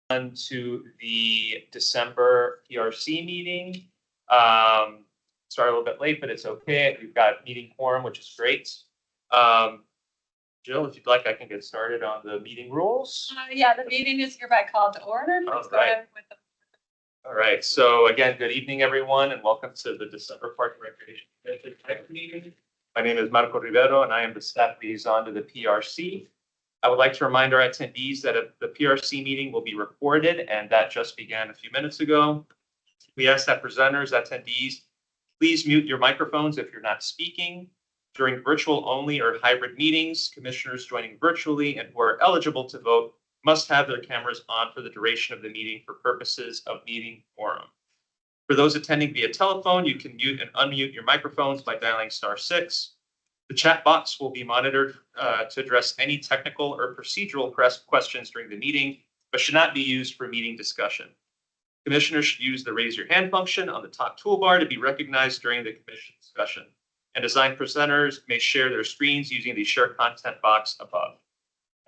on to the December PRC meeting. Started a little bit late, but it's okay. We've got meeting quorum, which is great. Jill, if you'd like, I can get started on the meeting rules. Yeah, the meeting is hereby called to order. Please go ahead with the. All right. So again, good evening, everyone, and welcome to the December Park and Recreation Commission meeting. My name is Marco Rivero, and I am the staff liaison to the PRC. I would like to remind our attendees that the PRC meeting will be recorded, and that just began a few minutes ago. We ask that presenters, attendees, please mute your microphones if you're not speaking. During virtual only or hybrid meetings, commissioners joining virtually and who are eligible to vote must have their cameras on for the duration of the meeting for purposes of meeting quorum. For those attending via telephone, you can mute and unmute your microphones by dialing *6. The chat box will be monitored to address any technical or procedural questions during the meeting, but should not be used for meeting discussion. Commissioners should use the raise your hand function on the top toolbar to be recognized during the commission discussion. And assigned presenters may share their screens using the share content box above.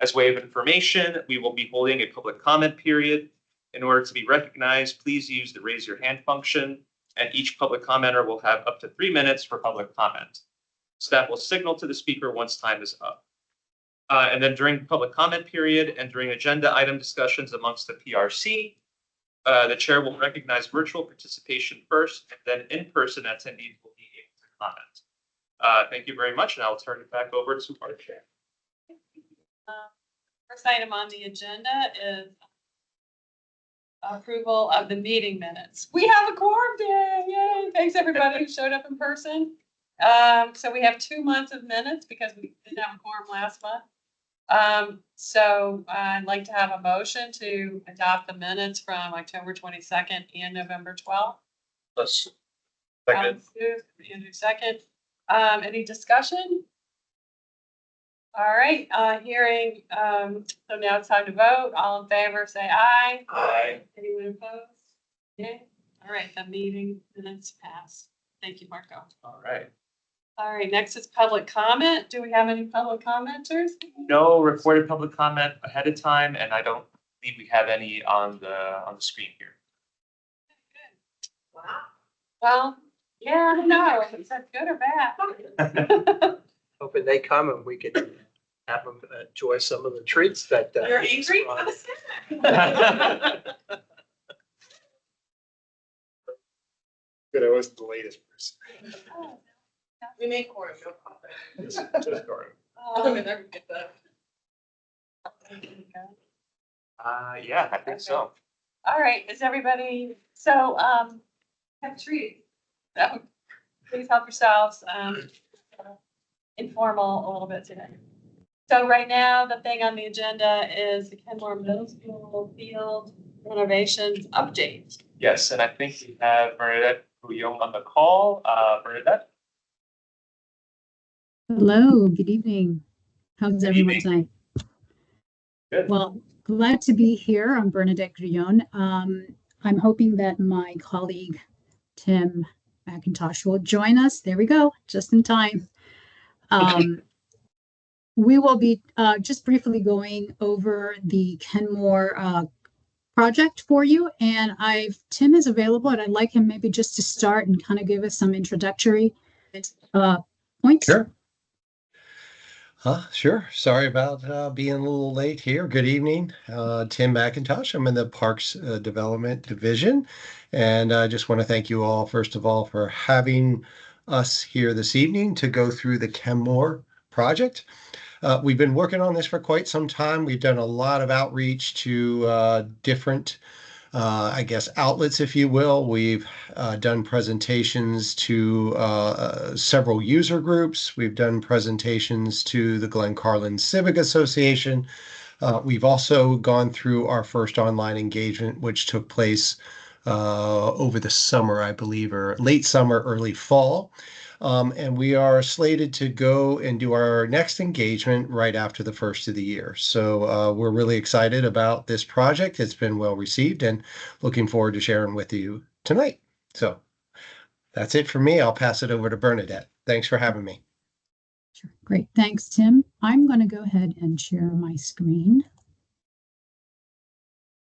As way of information, we will be holding a public comment period. In order to be recognized, please use the raise your hand function, and each public commenter will have up to 3 minutes for public comment. Staff will signal to the speaker once time is up. And then during public comment period and during agenda item discussions amongst the PRC, the chair will recognize virtual participation first, and then in-person attendees will be able to comment. Thank you very much, and I'll turn it back over to our chair. First item on the agenda is approval of the meeting minutes. We have a quorum day. Yay! Thanks everybody who showed up in person. So we have 2 months of minutes because we didn't have a quorum last month. So I'd like to have a motion to adopt the minutes from October 22nd and November 12th. Let's second. Andrew second. Any discussion? All right, hearing, so now it's time to vote. All in favor, say aye. Aye. Anyone opposed? Yeah. All right, the meeting minutes passed. Thank you, Marco. All right. All right, next is public comment. Do we have any public commenters? No recorded public comment ahead of time, and I don't believe we have any on the screen here. Good. Wow. Well, yeah, I don't know if that's good or bad. Hoping they come and we can have them enjoy some of the treats that. You're angry? Good, I was the latest person. We make quorum, no problem. Just Gordon. Get that. Yeah, I think so. All right, is everybody, so, have treats. So please help yourselves, informal a little bit today. So right now, the thing on the agenda is the Kenmore Middle School field renovations update. Yes, and I think we have Bernadette Bouillon on the call. Bernadette? Hello, good evening. How's everyone tonight? Good. Well, glad to be here. I'm Bernadette Grillon. I'm hoping that my colleague, Tim McIntosh, will join us. There we go, just in time. We will be just briefly going over the Kenmore project for you. And Tim is available, and I'd like him maybe just to start and kind of give us some introductory points. Sure. Sure. Sorry about being a little late here. Good evening. Tim McIntosh. I'm in the Parks Development Division. And I just want to thank you all, first of all, for having us here this evening to go through the Kenmore project. We've been working on this for quite some time. We've done a lot of outreach to different I guess, outlets, if you will. We've done presentations to several user groups. We've done presentations to the Glen Carlin Civic Association. We've also gone through our first online engagement, which took place over the summer, I believe, or late summer, early fall. And we are slated to go and do our next engagement right after the first of the year. So we're really excited about this project. It's been well received and looking forward to sharing with you tonight. So that's it for me. I'll pass it over to Bernadette. Thanks for having me. Sure. Great. Thanks, Tim. I'm going to go ahead and share my screen.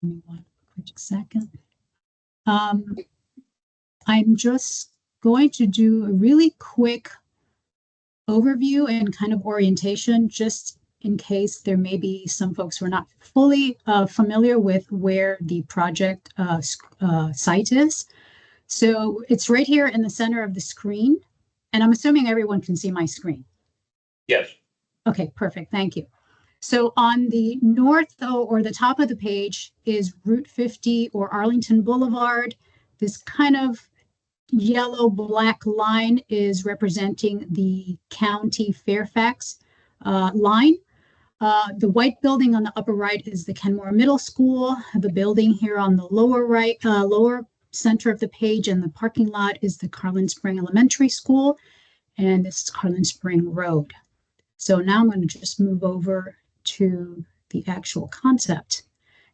Give me one quick second. I'm just going to do a really quick overview and kind of orientation, just in case there may be some folks who are not fully familiar with where the project site is. So it's right here in the center of the screen, and I'm assuming everyone can see my screen. Yes. Okay, perfect. Thank you. So on the north or the top of the page is Route 50 or Arlington Boulevard. This kind of yellow black line is representing the County Fairfax line. The white building on the upper right is the Kenmore Middle School. The building here on the lower right, lower center of the page and the parking lot is the Carlin Spring Elementary School. And this is Carlin Spring Road. So now I'm going to just move over to the actual concept.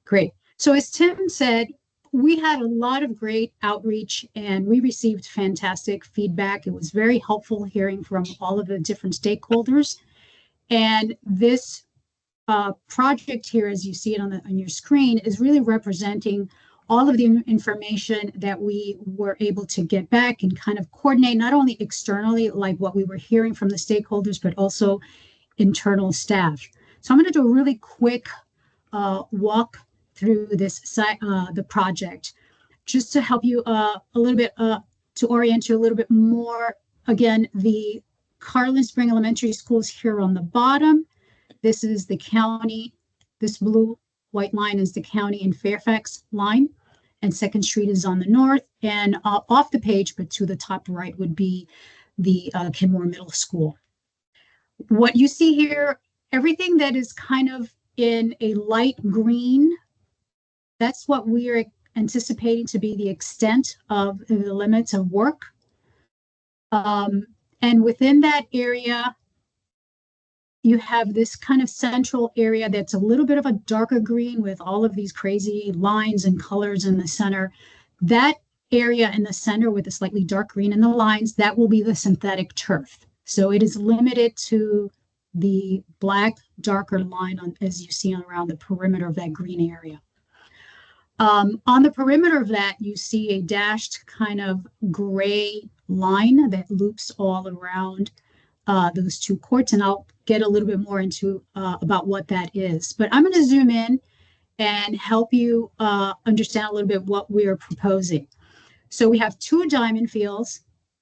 Great. So as Tim said, we had a lot of great outreach and we received fantastic feedback. It was very helpful hearing from all of the different stakeholders. And this project here, as you see it on your screen, is really representing all of the information that we were able to get back and kind of coordinate, not only externally, like what we were hearing from the stakeholders, but also internal staff. So I'm going to do a really quick walk through this the project, just to help you a little bit, to orient you a little bit more. Again, the Carlin Spring Elementary School is here on the bottom. This is the county. This blue white line is the county and Fairfax line, and Second Street is on the north. And off the page, but to the top right, would be the Kenmore Middle School. What you see here, everything that is kind of in a light green, that's what we're anticipating to be the extent of the limits of work. And within that area, you have this kind of central area that's a little bit of a darker green with all of these crazy lines and colors in the center. That area in the center with the slightly dark green in the lines, that will be the synthetic turf. So it is limited to the black darker line as you see around the perimeter of that green area. On the perimeter of that, you see a dashed kind of gray line that loops all around those two courts, and I'll get a little bit more into about what that is. But I'm going to zoom in and help you understand a little bit what we're proposing. So we have two diamond fields,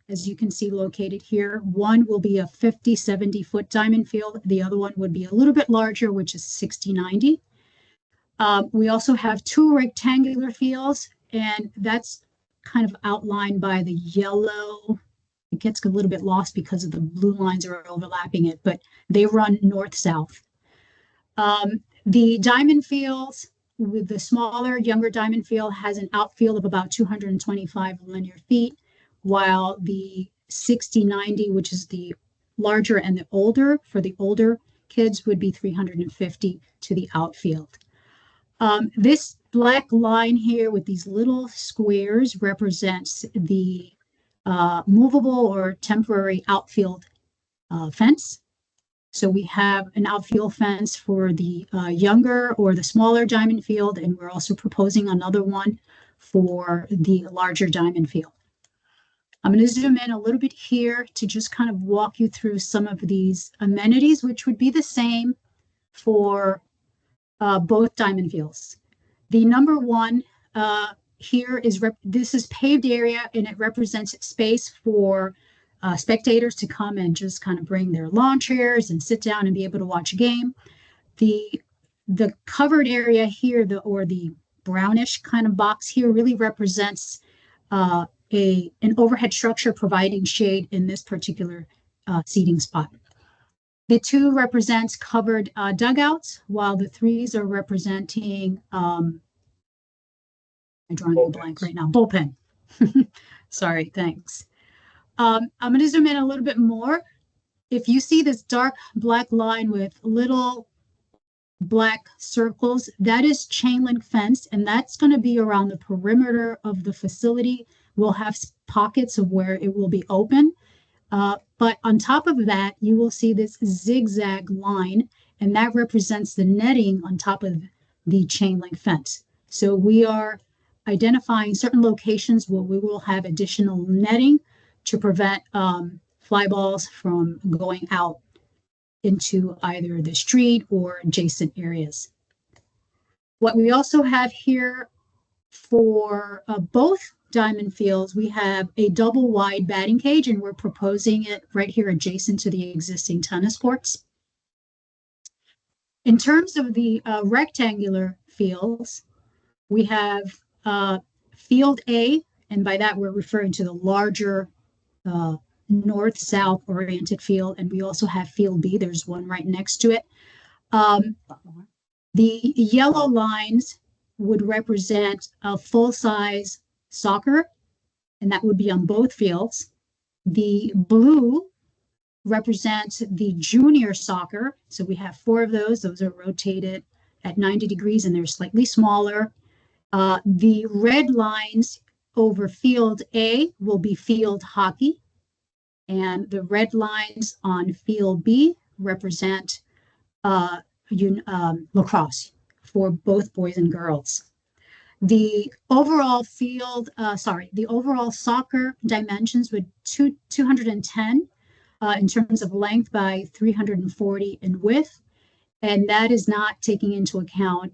as you can see located here. One will be a 50, 70 foot diamond field. The other one would be a little bit larger, which is 60, 90. We also have two rectangular fields, and that's kind of outlined by the yellow. It gets a little bit lost because of the blue lines are overlapping it, but they run north-south. The diamond fields, with the smaller, younger diamond field, has an outfield of about 225 linear feet, while the 60, 90, which is the larger and the older, for the older kids, would be 350 to the outfield. This black line here with these little squares represents the movable or temporary outfield fence. So we have an outfield fence for the younger or the smaller diamond field, and we're also proposing another one for the larger diamond field. I'm going to zoom in a little bit here to just kind of walk you through some of these amenities, which would be the same for both diamond fields. The number one here is, this is paved area, and it represents space for spectators to come and just kind of bring their lawn chairs and sit down and be able to watch a game. The covered area here, or the brownish kind of box here, really represents an overhead structure providing shade in this particular seating spot. The two represents covered dugouts, while the threes are representing, I'm drawing a blank right now, bullpen. Sorry, thanks. I'm going to zoom in a little bit more. If you see this dark black line with little black circles, that is chain link fence, and that's going to be around the perimeter of the facility. We'll have pockets of where it will be open. But on top of that, you will see this zigzag line, and that represents the netting on top of the chain link fence. So we are identifying certain locations where we will have additional netting to prevent fly balls from going out into either the street or adjacent areas. What we also have here for both diamond fields, we have a double wide batting cage, and we're proposing it right here adjacent to the existing tennis courts. In terms of the rectangular fields, we have Field A, and by that we're referring to the larger north-south oriented field, and we also have Field B. There's one right next to it. The yellow lines would represent a full-size soccer, and that would be on both fields. The blue represents the junior soccer. So we have 4 of those. Those are rotated at 90 degrees, and they're slightly smaller. The red lines over Field A will be field hockey, and the red lines on Field B represent lacrosse for both boys and girls. The overall the overall soccer dimensions would 210 in terms of length by 340 in width. And that is not taking into account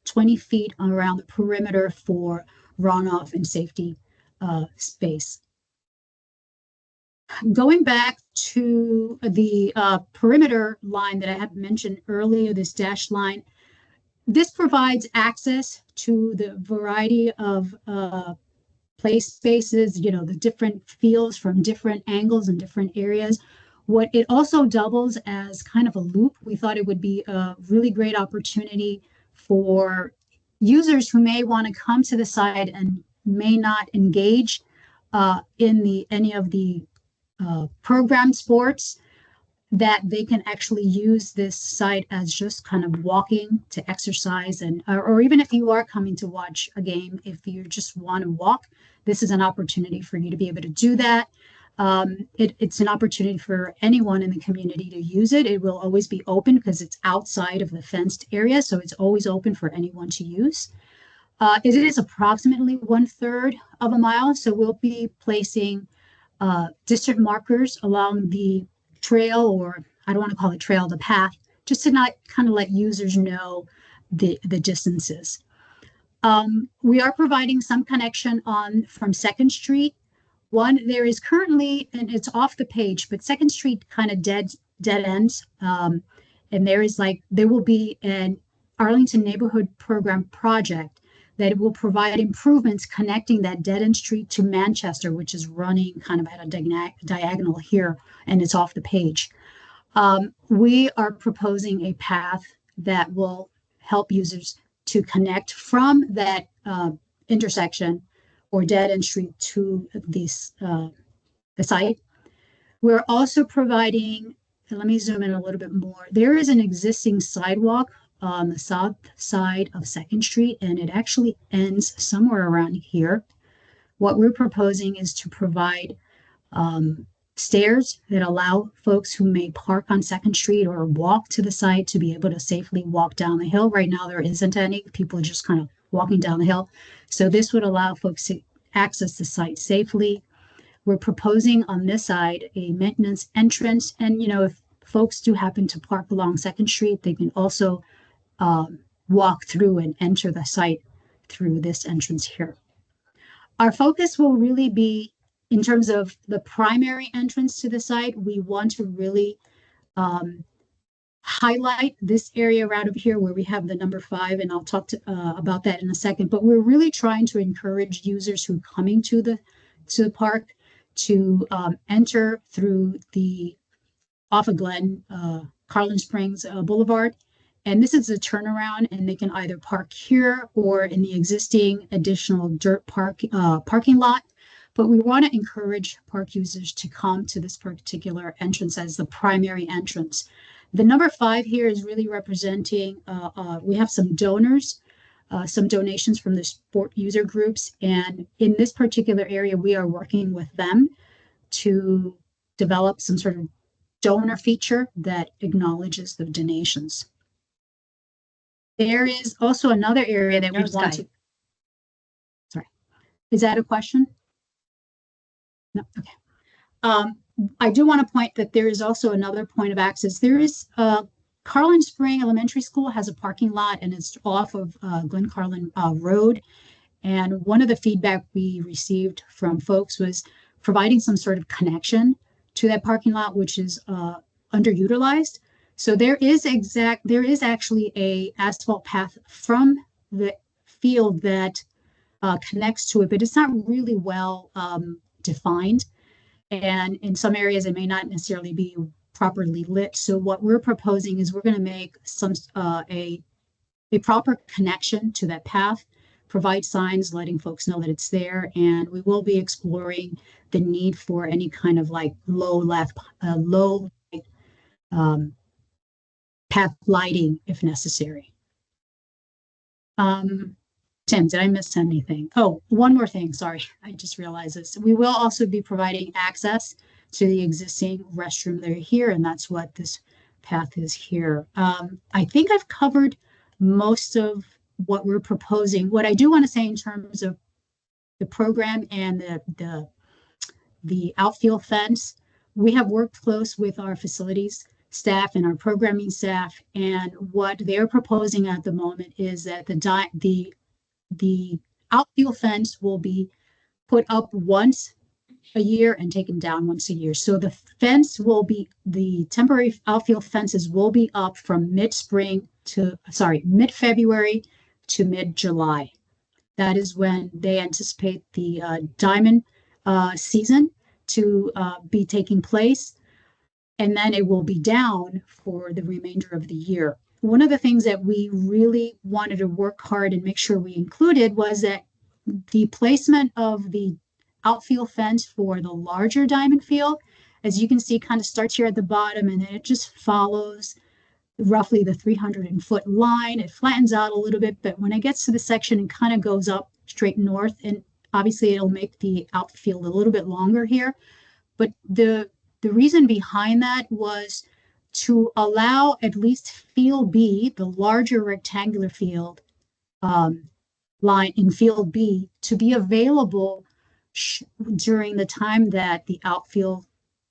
20 feet around the perimeter for runoff and safety space. Going back to the perimeter line that I had mentioned earlier, this dashed line, this provides access to the variety of play spaces, the different fields from different angles and different areas. What it also doubles as kind of a loop. We thought it would be a really great opportunity for users who may want to come to the site and may not engage in any of the program sports, that they can actually use this site as just kind of walking to exercise, and or even if you are coming to watch a game, if you just want to walk, this is an opportunity for you to be able to do that. It's an opportunity for anyone in the community to use it. It will always be open because it's outside of the fenced area, so it's always open for anyone to use. It is approximately 1/3 of a mile, so we'll be placing distant markers along the trail, or I don't want to call it trail, the path, just to not kind of let users know the distances. We are providing some connection from 2nd Street. There is currently, and it's off the page, but 2nd Street kind of dead ends. And there will be an Arlington Neighborhood Program project that will provide improvements connecting that dead end street to Manchester, which is running kind of at a diagonal here, and it's off the page. We are proposing a path that will help users to connect from that intersection or dead end street to the site. We're also providing, and let me zoom in a little bit more. There is an existing sidewalk on the south side of 2nd Street, and it actually ends somewhere around here. What we're proposing is to provide stairs that allow folks who may park on 2nd Street or walk to the site to be able to safely walk down the hill. Right now, there isn't any. People are just kind of walking down the hill. So this would allow folks to access the site safely. We're proposing on this side a maintenance entrance. And, if folks do happen to park along 2nd Street, they can also walk through and enter the site through this entrance here. Our focus will really be, in terms of the primary entrance to the site, we want to really highlight this area right over here where we have the number 5, and I'll talk about that in a second. But we're really trying to encourage users who are coming to the park to enter through the off of Glen, Carlin Springs Boulevard. And this is a turnaround, and they can either park here or in the existing additional dirt parking lot. But we want to encourage park users to come to this particular entrance as the primary entrance. The number 5 here is really representing, we have some donors, some donations from the sport user groups. And in this particular area, we are working with them to develop some sort of donor feature that acknowledges the donations. There is also another area that we want to, Is that a question? No, okay. I do want to point that there is also another point of access. There is Carlin Spring Elementary School has a parking lot and it's off of Glen Carlin Road. And one of the feedback we received from folks was providing some sort of connection to that parking lot, which is underutilized. So there is actually a asphalt path from the field that connects to it, but it's not really well defined. And in some areas, it may not necessarily be properly lit. So what we're proposing is we're going to make some a proper connection to that path, provide signs letting folks know that it's there, and we will be exploring the need for any kind of like low path lighting if necessary. Tim, did I miss anything? Oh, one more thing. Sorry, I just realized this. We will also be providing access to the existing restroom that are here, and that's what this path is here. I think I've covered most of what we're proposing. What I do want to say in terms of the program and the outfield fence, we have worked close with our facilities staff and our programming staff, and what they're proposing at the moment is that the outfield fence will be put up once a year and taken down once a year. So the temporary outfield fences will be up from mid-February to mid-July. That is when they anticipate the diamond season to be taking place. And then it will be down for the remainder of the year. One of the things that we really wanted to work hard and make sure we included was that the placement of the outfield fence for the larger diamond field, as you can see, kind of starts here at the bottom and then it just follows roughly the 300-foot line. It flattens out a little bit, but when it gets to the section, it kind of goes up straight north, and obviously it'll make the outfield a little bit longer here. But the reason behind that was to allow at least field B, the larger rectangular field line in field B, to be available during the time that the outfield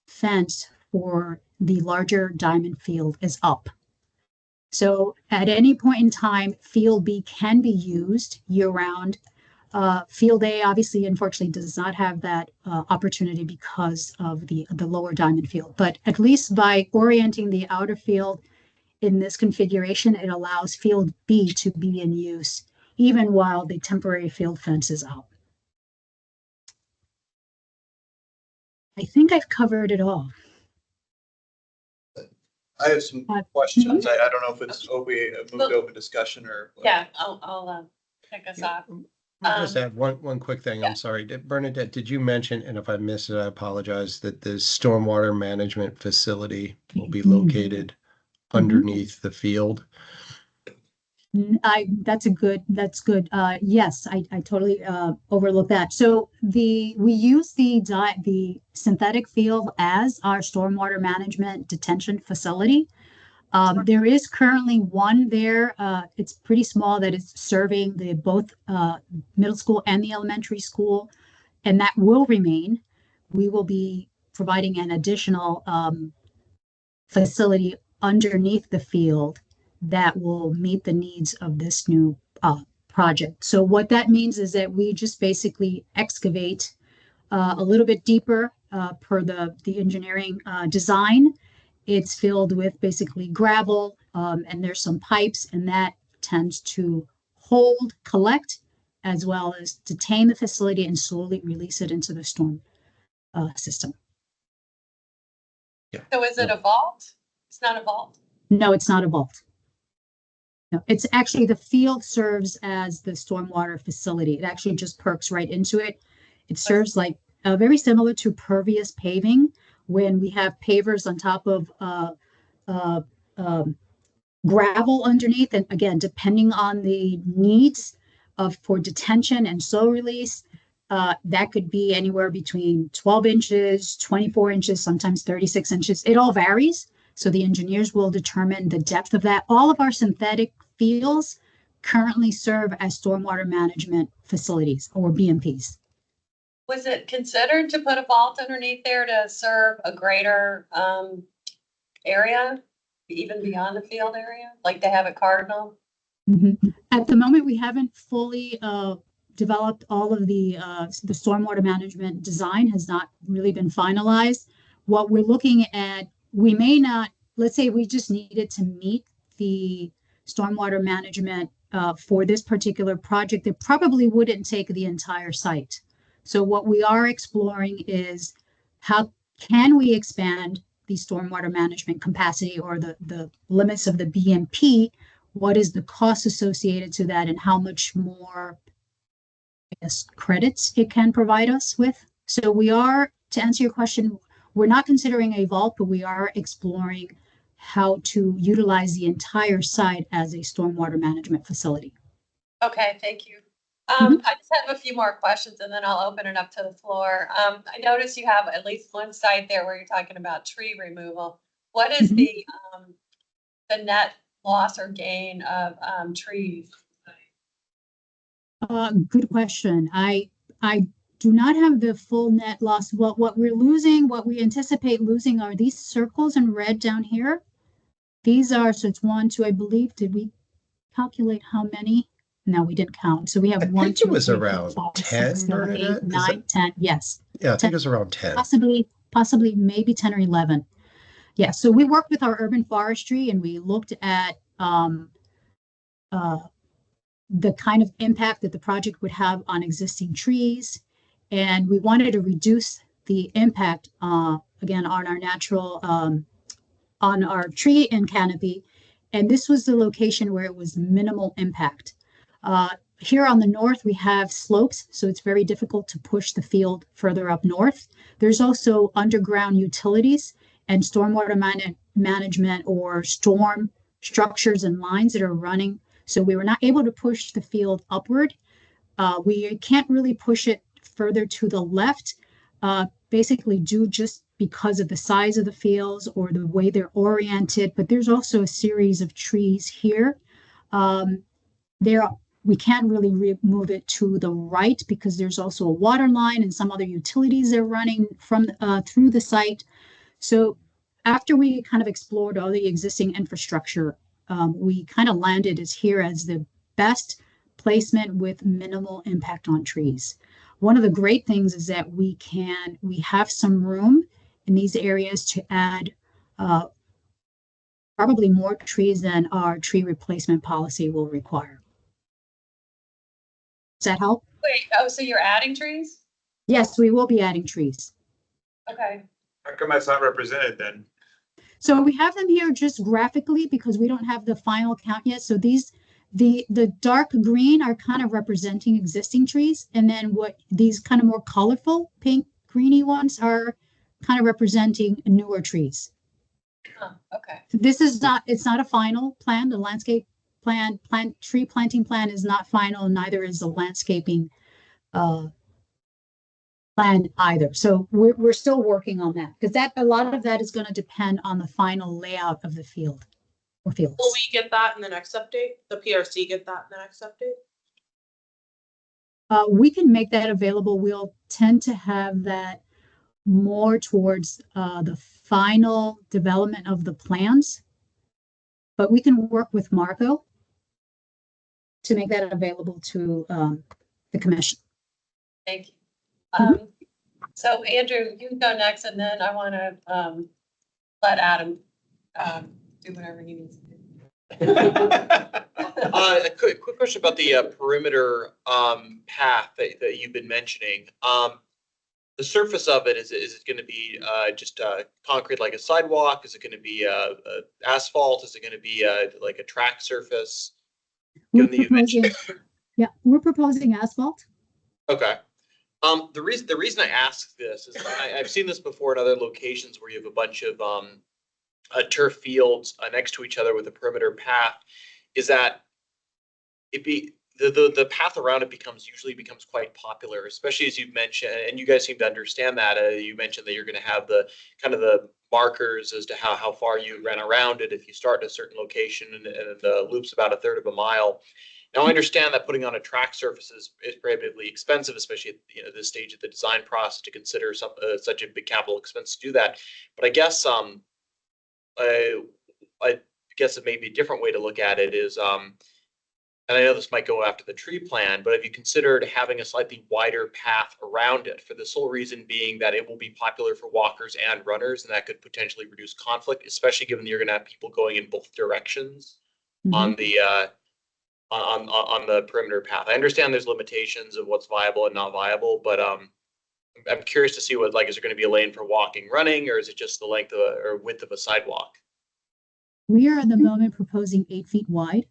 fence for the larger diamond field is up. So at any point in time, field B can be used year round. Field A, obviously, unfortunately, does not have that opportunity because of the lower diamond field. But at least by orienting the outer field in this configuration, it allows field B to be in use even while the temporary field fence is out. I think I've covered it all. I have some questions. I don't know if it's moved to open discussion or. Yeah, I'll kick us off. I'll just add one quick thing. I'm sorry. Bernadette, did you mention, and if I missed it, I apologize, that the stormwater management facility will be located underneath the field? That's good. Yes, I totally overlooked that. So we use the synthetic field as our stormwater management detention facility. There is currently one there. It's pretty small that is serving both middle school and the elementary school, and that will remain. We will be providing an additional facility underneath the field that will meet the needs of this new project. So what that means is that we just basically excavate a little bit deeper per the engineering design. It's filled with basically gravel, and there's some pipes, and that tends to hold, collect, as well as detain the facility and slowly release it into the storm system. Yeah. So is it a vault? It's not a vault? No, it's not a vault. No, it's actually the field serves as the stormwater facility. It actually just perks right into it. It serves like very similar to pervious paving when we have pavers on top of gravel underneath. And again, depending on the needs for detention and slow release, that could be anywhere between 12 inches, 24 inches, sometimes 36 inches. It all varies. So the engineers will determine the depth of that. All of our synthetic fields currently serve as stormwater management facilities or BMPs. Was it considered to put a vault underneath there to serve a greater area, even beyond the field area, like they have at Cardinal? Mhm. At the moment, we haven't fully developed all of the stormwater management design has not really been finalized. What we're looking at, we may not, let's say we just needed to meet the stormwater management for this particular project, it probably wouldn't take the entire site. So what we are exploring is how can we expand the stormwater management capacity or the limits of the BMP? What is the cost associated to that and how much more, I guess, credits it can provide us with? So we are, to answer your question, we're not considering a vault, but we are exploring how to utilize the entire site as a stormwater management facility. Okay, thank you. Mhm. I just have a few more questions and then I'll open it up to the floor. I noticed you have at least one site there where you're talking about tree removal. What is Mhm. the net loss or gain of trees? Good question. I do not have the full net loss. What we're losing, what we anticipate losing are these circles in red down here. These are, so it's 1, 2, I believe. Did we calculate how many? No, we didn't count. So we I have 1, think it 2, was 3, 4, around 5, 10, 6, 7, 8, Bernadette. 9, 10. Yes. Yeah, I think 10, it was around 10. possibly maybe 10 or 11. Yeah. So we worked with our urban forestry and we looked at uh, the kind of impact that the project would have on existing trees. And we wanted to reduce the impact, again, on our natural, on our tree and canopy. And this was the location where it was minimal impact. Here on the north, we have slopes, so it's very difficult to push the field further up north. There's also underground utilities and stormwater management or storm structures and lines that are running. So we were not able to push the field upward. We can't really push it further to the left, basically due just because of the size of the fields or the way they're oriented. But there's also a series of trees here. There, we can't really move it to the right because there's also a water line and some other utilities that are running from through the site. So after we kind of explored all the existing infrastructure, we kind of landed as here as the best placement with minimal impact on trees. One of the great things is that we have some room in these areas to add probably more trees than our tree replacement policy will require. Does that help? Wait, oh, so you're adding trees? Yes, we will be adding trees. Okay. How come that's not represented then? So we have them here just graphically because we don't have the final count yet. So these, the dark green are kind of representing existing trees. And then what these kind of more colorful pink greeny ones are kind of representing newer trees. Huh, okay. This is not, it's not a final plan. The landscape tree planting plan is not final, neither is the landscaping plan either. So we're still working on that because a lot of that is going to depend on the final layout of the field or fields. Will we get that in the next update? The PRC get that in the next update? We can make that available. We'll tend to have that more towards the final development of the plans, but we can work with Marco to make that available to the commission. Thank you. So Andrew, you can go next and then I want to let Adam do whatever he needs to do. A quick question about the perimeter path that you've been mentioning. The surface of it, is it going to be just concrete like a sidewalk? Is it going to be asphalt? Is it going to be like a track surface? We're Given that you mentioned- we're proposing asphalt. Okay. The reason I ask this is I've seen this before in other locations where you have a bunch of turf fields next to each other with a perimeter path. Is that the path around it usually becomes quite popular, especially as you've mentioned, and you guys seem to understand that. You mentioned that you're going to have the kind of the markers as to how far you ran around it if you start at a certain location and the loop's about 1/3 of a mile. Now, I understand that putting on a track surface is prohibitively expensive, especially at this stage of the design process to consider such a big capital expense to do that. But I guess I guess it may be a different way to look at it is, and I know this might go after the tree plan, but have you considered having a slightly wider path around it for the sole reason being that it will be popular for walkers and runners, and that could potentially reduce conflict, especially given that you're going to have people going in both directions on the on the perimeter path. I understand there's limitations of what's viable and not viable, but I'm curious to see what, like, is there going to be a lane for walking, running, or is it just the length of or width of a sidewalk? We are at the moment proposing 8 feet wide.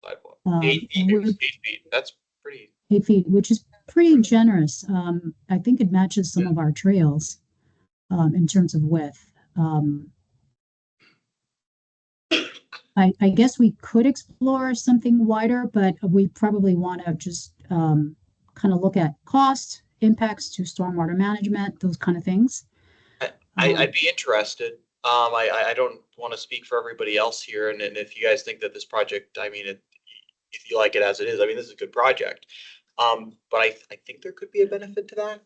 Sidewalk. 8 8 feet. That's pretty. 8 feet, which is pretty generous. I think it matches some of our trails in terms of width. I guess we could explore something wider, but we probably want to just kind of look at cost, impacts to stormwater management, those kind of things. I'd be interested. I don't want to speak for everybody else here, and if you guys think that this project, I mean, if you like it as it is, I mean, this is a good project. But I think there could be a benefit to that.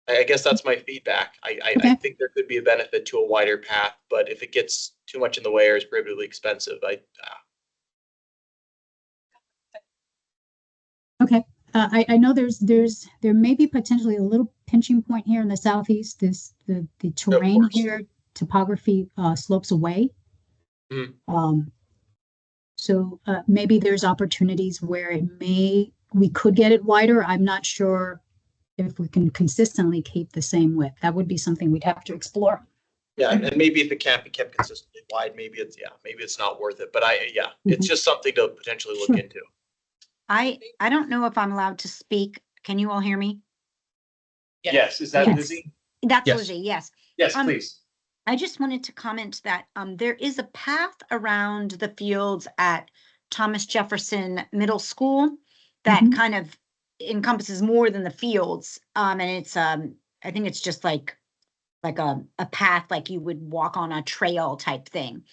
I guess that's my feedback. I think there could be a benefit to a wider path, but if it gets too much in the way or is prohibitively expensive, Okay. I know there may be potentially a little pinching point here in the southeast. The terrain here, topography slopes away. So maybe there's opportunities where we could get it wider. I'm not sure if we can consistently keep the same width. That would be something we'd have to explore. yeah, and maybe if it can't be kept consistently wide, maybe it's not worth it. But it's just something to potentially look into. I don't know if I'm allowed to speak. Can you all hear me? Yes, is that Yes. Lizzie? That's Yes. Lizzie, yes. Yes, please. I just wanted to comment that there is a path around the fields at Thomas Jefferson Middle School that Mhm. kind of encompasses more than the fields. And it's I think it's just like a path like you would walk on a trail type thing.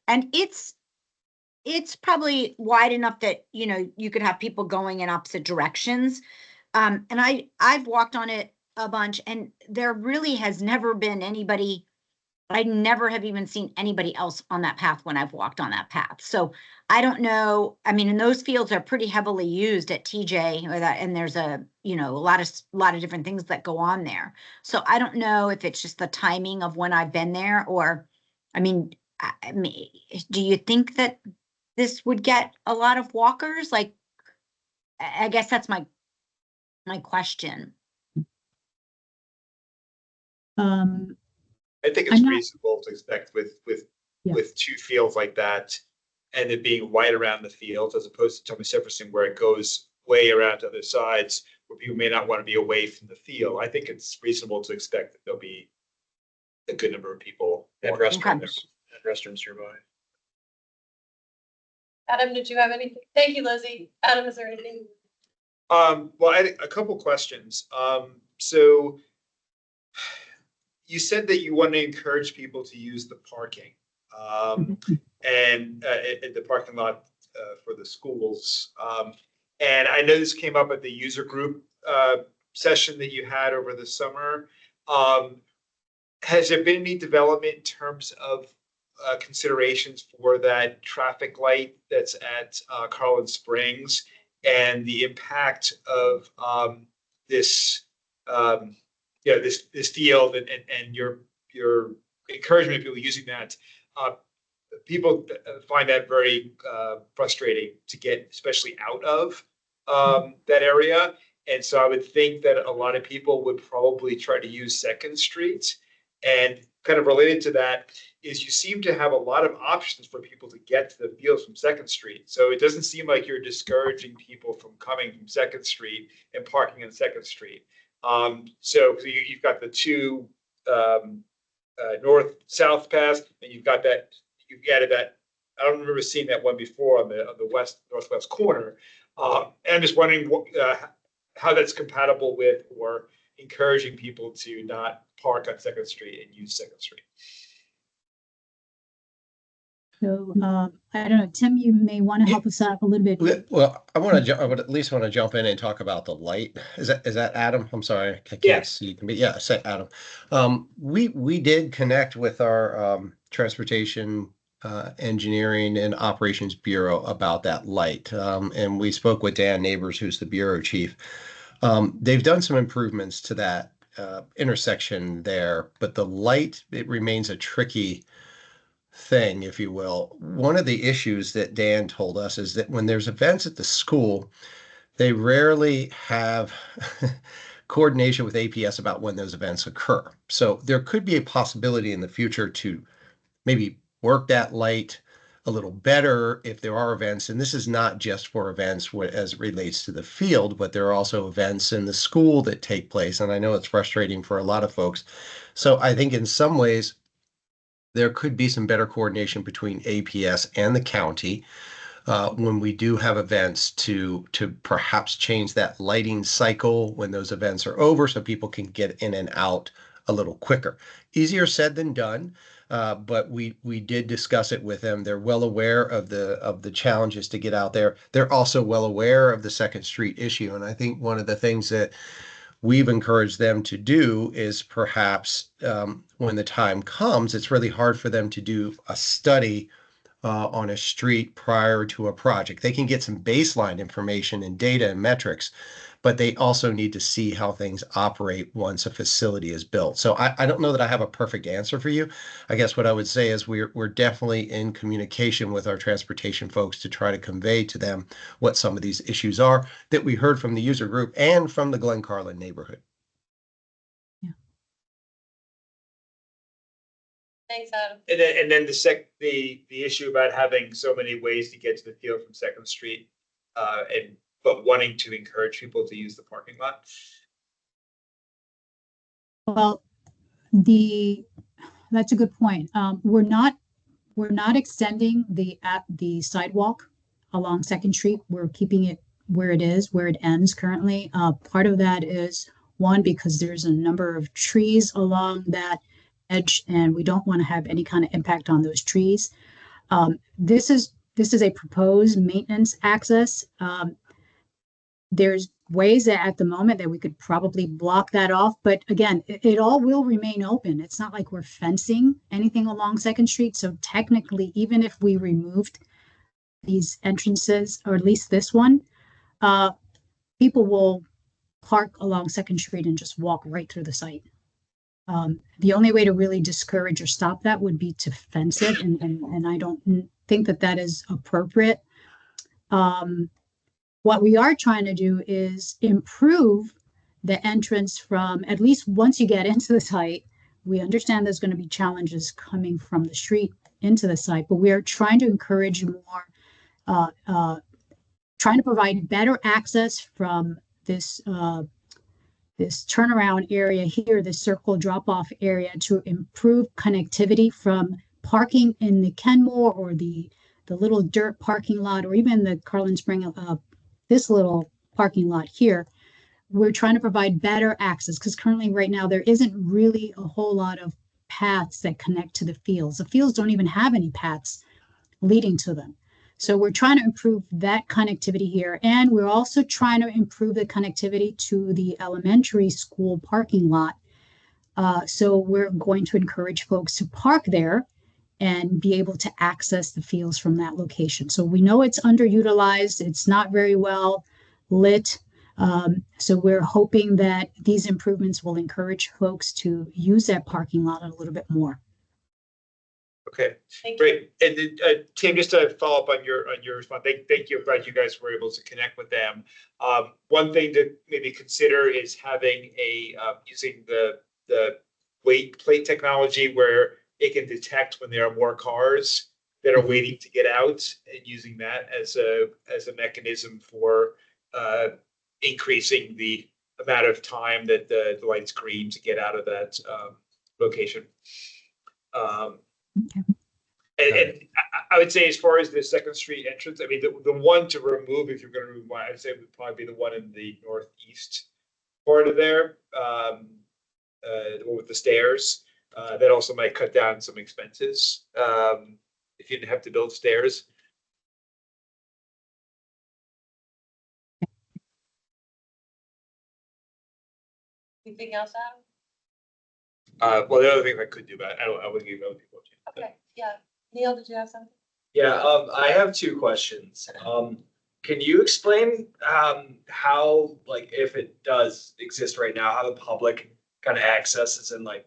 And it's probably wide enough that, you could have people going in opposite directions. And I've walked on it a bunch, and there really has never been anybody. I never have even seen anybody else on that path when I've walked on that path. So I don't know. I mean, and those fields are pretty heavily used at TJ, and there's a lot of different things that go on there. So I don't know if it's just the timing of when I've been there, or, I mean, do you think that this would get a lot of walkers? Like, I guess that's my question. I think I'm it's not- reasonable to expect with Yeah. two fields like that, and it being wide around the fields as opposed to Thomas Jefferson where it goes way around to other sides where people may not want to be away from the field. I think it's reasonable to expect that there'll be a good number of people. And walking around there. restrooms nearby. Adam, did you have anything? Thank you, Lizzie. Adam, is there anything? Well, I had a couple questions. So you said that you want to encourage people to use the parking, and at the parking lot for the schools. And I know this came up at the user group session that you had over the summer. Has there been any development in terms of considerations for that traffic light that's at Carlin Springs and the impact of this this field and your encouragement of people using that? People find that very frustrating to get, especially out of that area. And so I would think that a lot of people would probably try to use Second Street. And kind of related to that is you seem to have a lot of options for people to get to the fields from Second Street. So it doesn't seem like you're discouraging people from coming from Second Street and parking on Second Street. So you've got the two north-south paths, and you've added that. I don't remember seeing that one before on the northwest corner. And I'm just wondering how that's compatible with or encouraging people to not park on Second Street and use Second Street. So, I don't know, Tim, you may want to help us out a little bit. Well, I would at least want to jump in and talk about the light. Is that Adam? I'm sorry, I can't Yeah. see. You can be, yeah, say Adam. We did connect with our transportation engineering and operations bureau about that light. And we spoke with Dan Neighbors, who's the bureau chief. They've done some improvements to that intersection there, but the light, it remains a tricky thing, if you will. One of the issues that Dan told us is that when there's events at the school, they rarely have coordination with APS about when those events occur. So there could be a possibility in the future to maybe work that light a little better if there are events. And this is not just for events as it relates to the field, but there are also events in the school that take place. And I know it's frustrating for a lot of folks. So I think in some ways, there could be some better coordination between APS and the county when we do have events to perhaps change that lighting cycle when those events are over so people can get in and out a little quicker. Easier said than done, but we did discuss it with them. They're well aware of the challenges to get out there. They're also well aware of the Second Street issue, and I think one of the things that we've encouraged them to do is perhaps when the time comes, it's really hard for them to do a study on a street prior to a project. They can get some baseline information and data and metrics, but they also need to see how things operate once a facility is built. So I don't know that I have a perfect answer for you. I guess what I would say is we're definitely in communication with our transportation folks to try to convey to them what some of these issues are that we heard from the user group and from the Glen Carlin neighborhood. Thanks, Adam. And then the issue about having so many ways to get to the field from Second Street, but wanting to encourage people to use the parking lot. Well, that's a good point. We're not extending the sidewalk along Second Street. We're keeping it where it is, where it ends currently. Part of that is one, because there's a number of trees along that edge, and we don't want to have any kind of impact on those trees. This is a proposed maintenance access. There's ways that at the moment that we could probably block that off, but again, it all will remain open. It's not like we're fencing anything along Second Street. So technically, even if we removed these entrances, or at least this one, people will park along Second Street and just walk right through the site. The only way to really discourage or stop that would be to fence it, and I don't think that is appropriate. What we are trying to do is improve the entrance from, at least once you get into the site. We understand there's going to be challenges coming from the street into the site, but we are trying to encourage more, trying to provide better access from this turnaround area here, this circle drop-off area, to improve connectivity from parking in the Kenmore or the little dirt parking lot, or even the Carlin Spring, this little parking lot here. We're trying to provide better access because currently right now there isn't really a whole lot of paths that connect to the fields. The fields don't even have any paths leading to them. So we're trying to improve that connectivity here. And we're also trying to improve the connectivity to the elementary school parking lot. So we're going to encourage folks to park there and be able to access the fields from that location. So we know it's underutilized. It's not very well lit. So we're hoping that these improvements will encourage folks to use that parking lot a little bit more. Okay, Thank you. great. And then, Tim, just to follow up on your response, thank you. I'm glad you guys were able to connect with them. One thing to maybe consider is having using the weight plate technology where it can detect when there are more cars that are waiting to get out, and using that as a mechanism for increasing the amount of time that the light's green to get out of that location. Okay. And I would say, as far as the Second Street entrance, I mean, the one to remove, if you're going to remove one, I'd say would probably be the one in the northeast part of there, the one with the stairs. That also might cut down some expenses. if you didn't have to build stairs. Anything else, Adam? Well, the other thing I could do, but I wouldn't give other people a chance. Okay, yeah. Neil, did you have something? Yeah, I have two questions. Can you explain how, like, if it does exist right now, how the public kind of accesses and like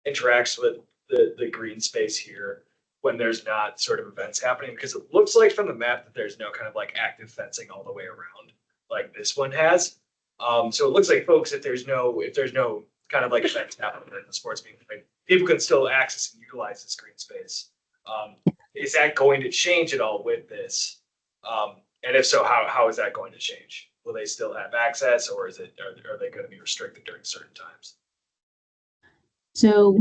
interacts with the green space here when there's not sort of events happening? Because it looks like from the map that there's no kind of like active fencing all the way around like this one has. So it looks like, folks, if there's no kind of like events happening in the sports being played, people can still access and utilize this green space. Is that going to change at all with this? And if so, how is that going to change? Will they still have access, or are they going to be restricted during certain times? So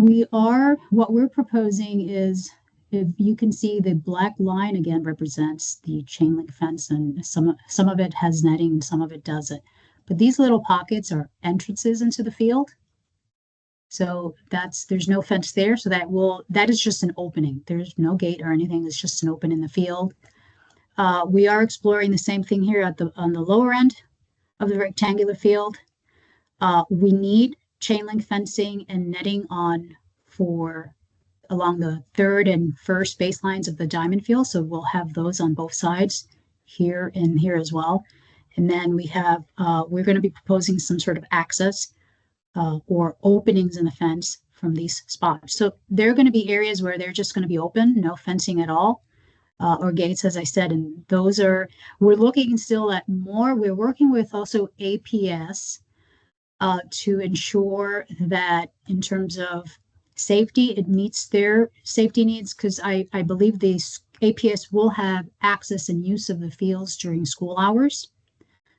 what we're proposing is, if you can see, the black line again represents the chain link fence, and some of it has netting and some of it doesn't. But these little pockets are entrances into the field. So there's no fence there. So that is just an opening. There's no gate or anything. It's just an open in the field. We are exploring the same thing here on the lower end of the rectangular field. We need chain link fencing and netting along the third and first baselines of the diamond field. So we'll have those on both sides, here and here as well. And then we're going to be proposing some sort of access or openings in the fence from these spots. So there are going to be areas where they're just going to be open, no fencing at all, or gates, as I said. And we're looking still at more. We're working with also APS to ensure that in terms of safety, it meets their safety needs, because I believe the APS will have access and use of the fields during school hours.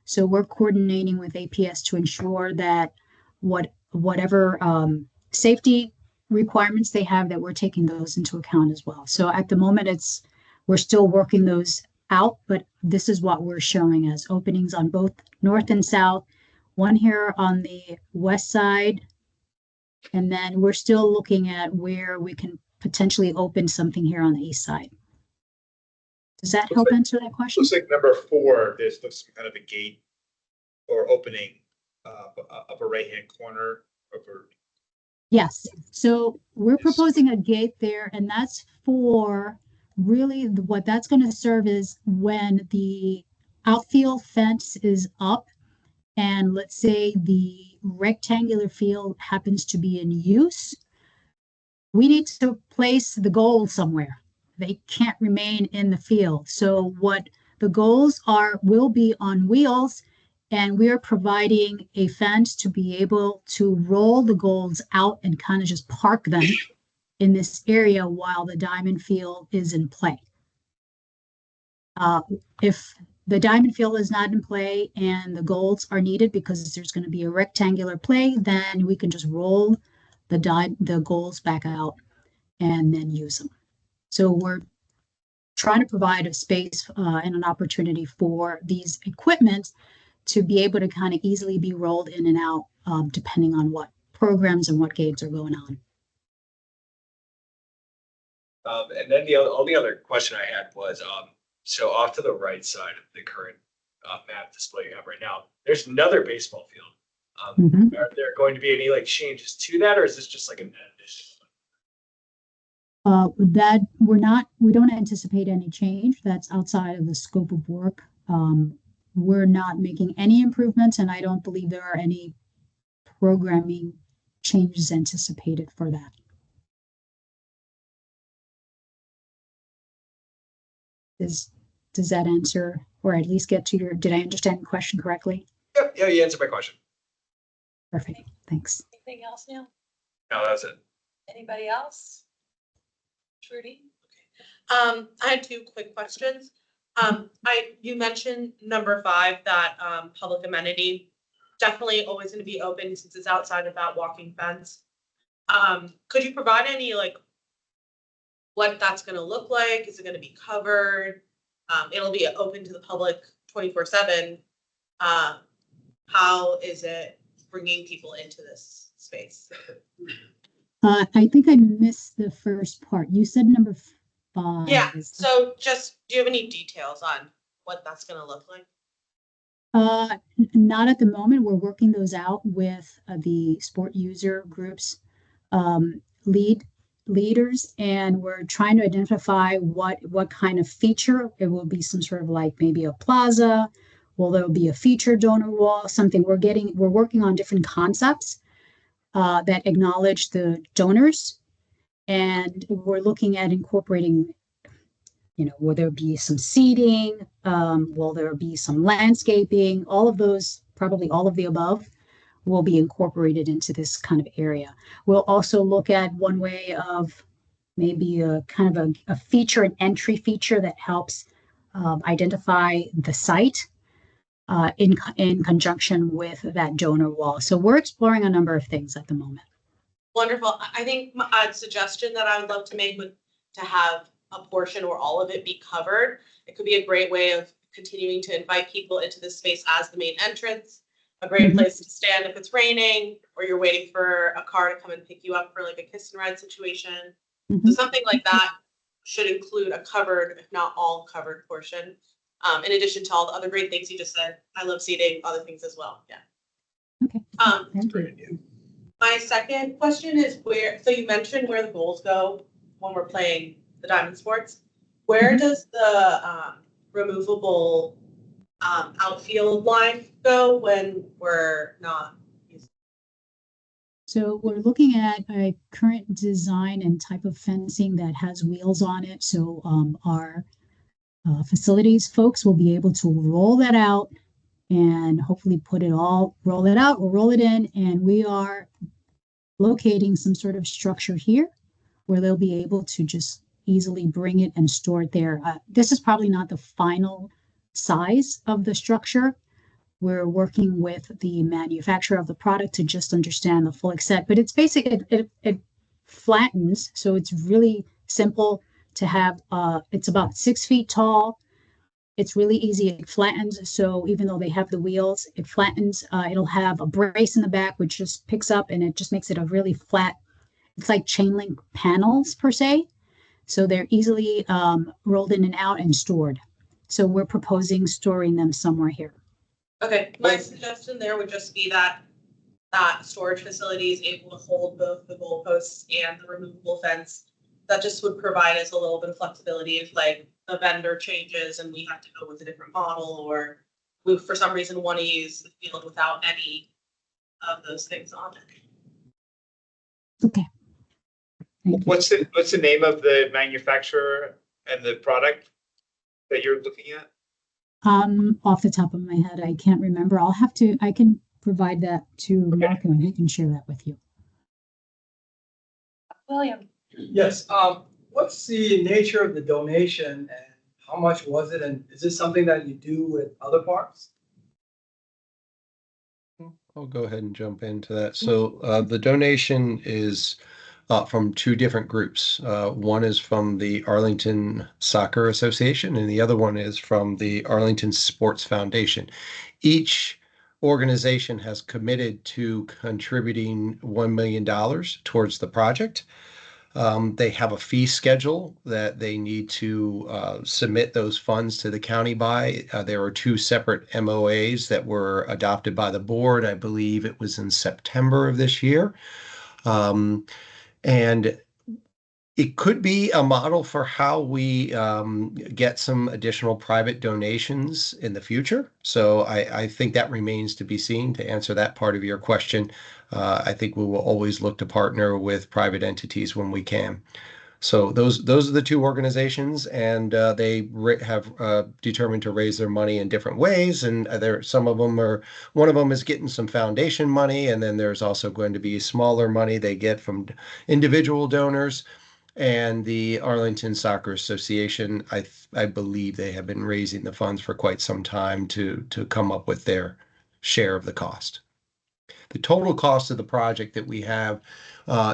So we're coordinating with APS to ensure that whatever safety requirements they have, that we're taking those into account as well. So at the moment, we're still working those out, but this is what we're showing as openings on both north and south, one here on the west side. And then we're still looking at where we can potentially open something here on the east side. Does that help answer that question? Looks like number 4, there's some kind of a gate or opening upper right-hand corner over. Yes. So we're proposing a gate there, and that's for really what that's going to serve is when the outfield fence is up, and let's say the rectangular field happens to be in use, we need to place the goals somewhere. They can't remain in the field. So what the goals will be on wheels, and we're providing a fence to be able to roll the goals out and kind of just park them in this area while the diamond field is in play. If the diamond field is not in play and the goals are needed because there's going to be a rectangular play, then we can just roll the goals back out and then use them. So we're trying to provide a space and an opportunity for these equipment to be able to kind of easily be rolled in and out depending on what programs and what games are going on. And then the only other question I had was, so off to the right side of the current map display you have right now, there's another baseball field. Are there going to be any like changes to that, or is this just like an addition? That we don't anticipate any change. That's outside of the scope of work. We're not making any improvements, and I don't believe there are any programming changes anticipated for that. Does that answer, or at least get to did I understand the question correctly? Yeah, you answered my question. Perfect, thanks. Anything else, Neil? No, that's it. Anybody else? Trudy? I had 2 quick questions. You mentioned number 5, that public amenity definitely always going to be open since it's outside of that walking fence. Could you provide any like what that's going to look like? Is it going to be covered? It'll be open to the public 24/7. How is it bringing people into this space? I think I missed the first part. You said number Yeah, is. so just, do you have any details on what that's gonna look like? Not at the moment. We're working those out with the sport user groups, leaders, and we're trying to identify what kind of feature. It will be some sort of like maybe a plaza. Will there be a feature donor wall? Something we're working on different concepts that acknowledge the donors, and we're looking at incorporating, will there be some seating? Will there be some landscaping? All of those, probably all of the above, will be incorporated into this kind of area. We'll also look at one way of maybe a kind of a feature, an entry feature that helps identify the site in conjunction with that donor wall. So we're exploring a number of things at the moment. Wonderful. I think a suggestion that I would love to make would to have a portion or all of it be covered. It could be a great way of continuing to invite people into this space as the main entrance, a great place to stand if it's raining, or you're waiting for a car to come and pick you up for like a kiss and ride situation. So something like that should include a covered, if not all covered portion. In addition to all the other great things you just said. I love seating, other things as well. Yeah. Okay. Thank you. My second question is so you mentioned where the goals go when we're playing the Diamond Sports. Where does the removable outfield line go when we're not using? So we're looking at a current design and type of fencing that has wheels on it. So our facilities folks will be able to roll that out and hopefully roll it out or roll it in. And we are locating some sort of structure here where they'll be able to just easily bring it and store it there. This is probably not the final size of the structure. We're working with the manufacturer of the product to just understand the full extent, but it's basically, it flattens. So it's really simple to have, it's about 6 feet tall. It's really easy. It flattens. So even though they have the wheels, it flattens. It'll have a brace in the back, which just picks up and it just makes it a really flat. It's like chain link panels per se. So they're easily rolled in and out and stored. So we're proposing storing them somewhere here. Okay, my suggestion there would just be that that storage facility is able to hold both the goalposts and the removable fence. That just would provide us a little bit of flexibility if like the vendor changes and we have to go with a different model, or we for some reason want to use the field without any of those things on it. Okay. What's the name of the manufacturer and the product that you're looking at? Off the top of my head, I can't remember. I can provide that to Marco and he can share that with you. William. Yes, what's the nature of the donation and how much was it? And is this something that you do with other parks? I'll go ahead and jump into that. So the donation is from two different groups. One is from the Arlington Soccer Association, and the other one is from the Arlington Sports Foundation. Each organization has committed to contributing $1 million towards the project. They have a fee schedule that they need to submit those funds to the county by. There are two separate MOAs that were adopted by the board. I believe it was in September of this year. And it could be a model for how we get some additional private donations in the future. So I think that remains to be seen. To answer that part of your question, I think we will always look to partner with private entities when we can. So those are the two organizations, and they have determined to raise their money in different ways. And one of them is getting some foundation money, and then there's also going to be smaller money they get from individual donors. And the Arlington Soccer Association, I believe they have been raising the funds for quite some time to come up with their share of the cost. The total cost of the project that we have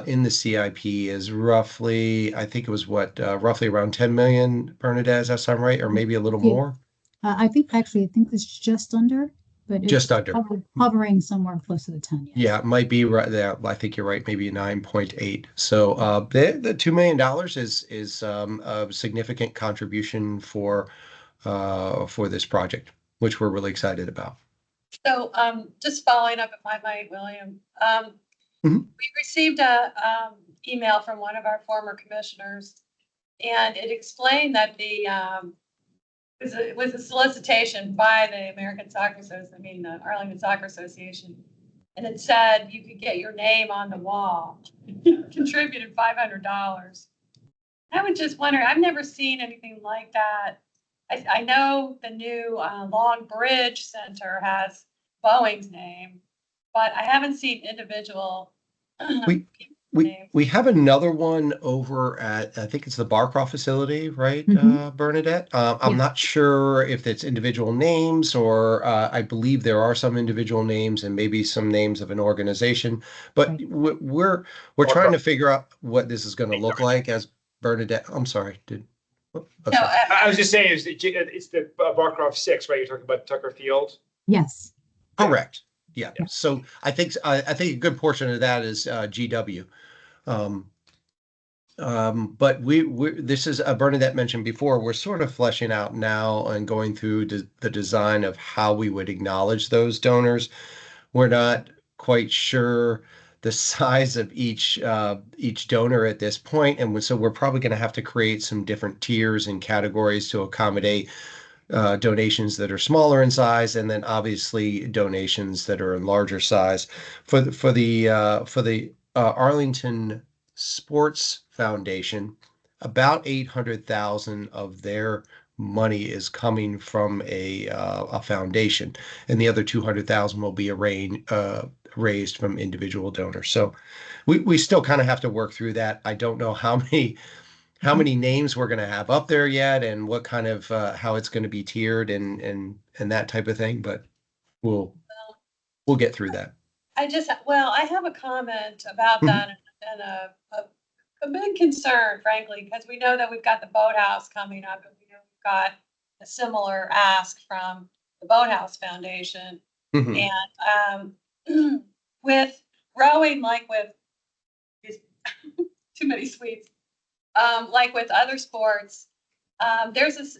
in the CIP is roughly, I think it was roughly around 10 million, Bernadette, does that sound right? Or maybe a little more? I think it's just under. but it's Just under. hovering somewhere close to the 10. Yes. Yeah, it might be right there. I think you're right, maybe 9.8. So the $2 million is a significant contribution for this project, which we're really excited about. So, just following up, if I might, William, Mhm. we received a, email from one of our former commissioners, and it explained that it was a solicitation by the American Soccer Association, the Arlington Soccer Association. And it said you could get your name on the wall. Contributed $500. I would just wonder, I've never seen anything like that. I know the new Long Bridge Center has Boeing's name, but I haven't seen individual. We have another one over at, I think it's the Barcroft facility, right, Bernadette? I'm not sure if it's individual names or I believe there are some individual names and maybe some names of an organization, but we're trying to figure out what this is going to look like as Bernadette. I'm sorry. I was just saying, it's the Barcroft 6, right? You're talking about Tucker Field? Yes. Correct. Yeah. So I think a good portion of that is GW. But this is Bernadette mentioned before, we're sort of fleshing out now and going through the design of how we would acknowledge those donors. We're not quite sure the size of each donor at this point, and so we're probably going to have to create some different tiers and categories to accommodate donations that are smaller in size, and then obviously donations that are in larger size. For the Arlington Sports Foundation, about 800,000 of their money is coming from a foundation, and the other 200,000 will be raised from individual donors. So we still kind of have to work through that. I don't know how many names we're going to have up there yet, and what kind of how it's going to be tiered and that type of thing, but we'll get through that. I have a comment about that and a big concern, frankly, because we know that we've got the boathouse coming up, and we know we've got a similar ask from the Boathouse Foundation. And with rowing, like with too many sweets, like with other sports, there's this,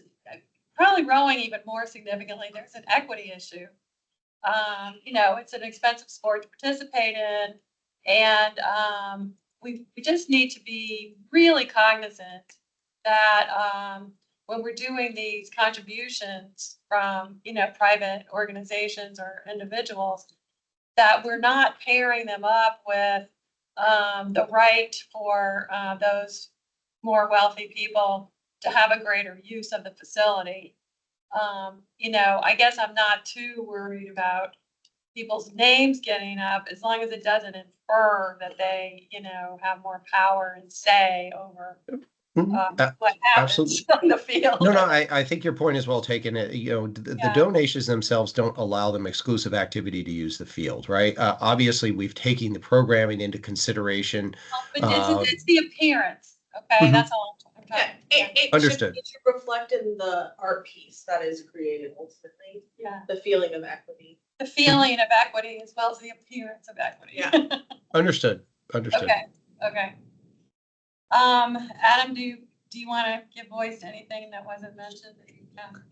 probably rowing even more significantly, there's an equity issue. It's an expensive sport to participate in, and we just need to be really cognizant that when we're doing these contributions from private organizations or individuals, that we're not pairing them up with the right for those more wealthy people to have a greater use of the facility. I guess I'm not too worried about people's names getting up, as long as it doesn't infer that they, have more power and say over what happens on the field. No, I think your point is well taken. The donations themselves don't allow them exclusive activity to use the field, right? Obviously, we've taken the programming into consideration. But it's the appearance, okay? That's all I'm talking about. Understood. It should reflect in the art piece that is created ultimately. Yeah. The feeling of equity. The feeling of equity as well as the appearance of equity. Yeah. Understood. Okay. Adam, do you want to give voice to anything that wasn't mentioned that you can?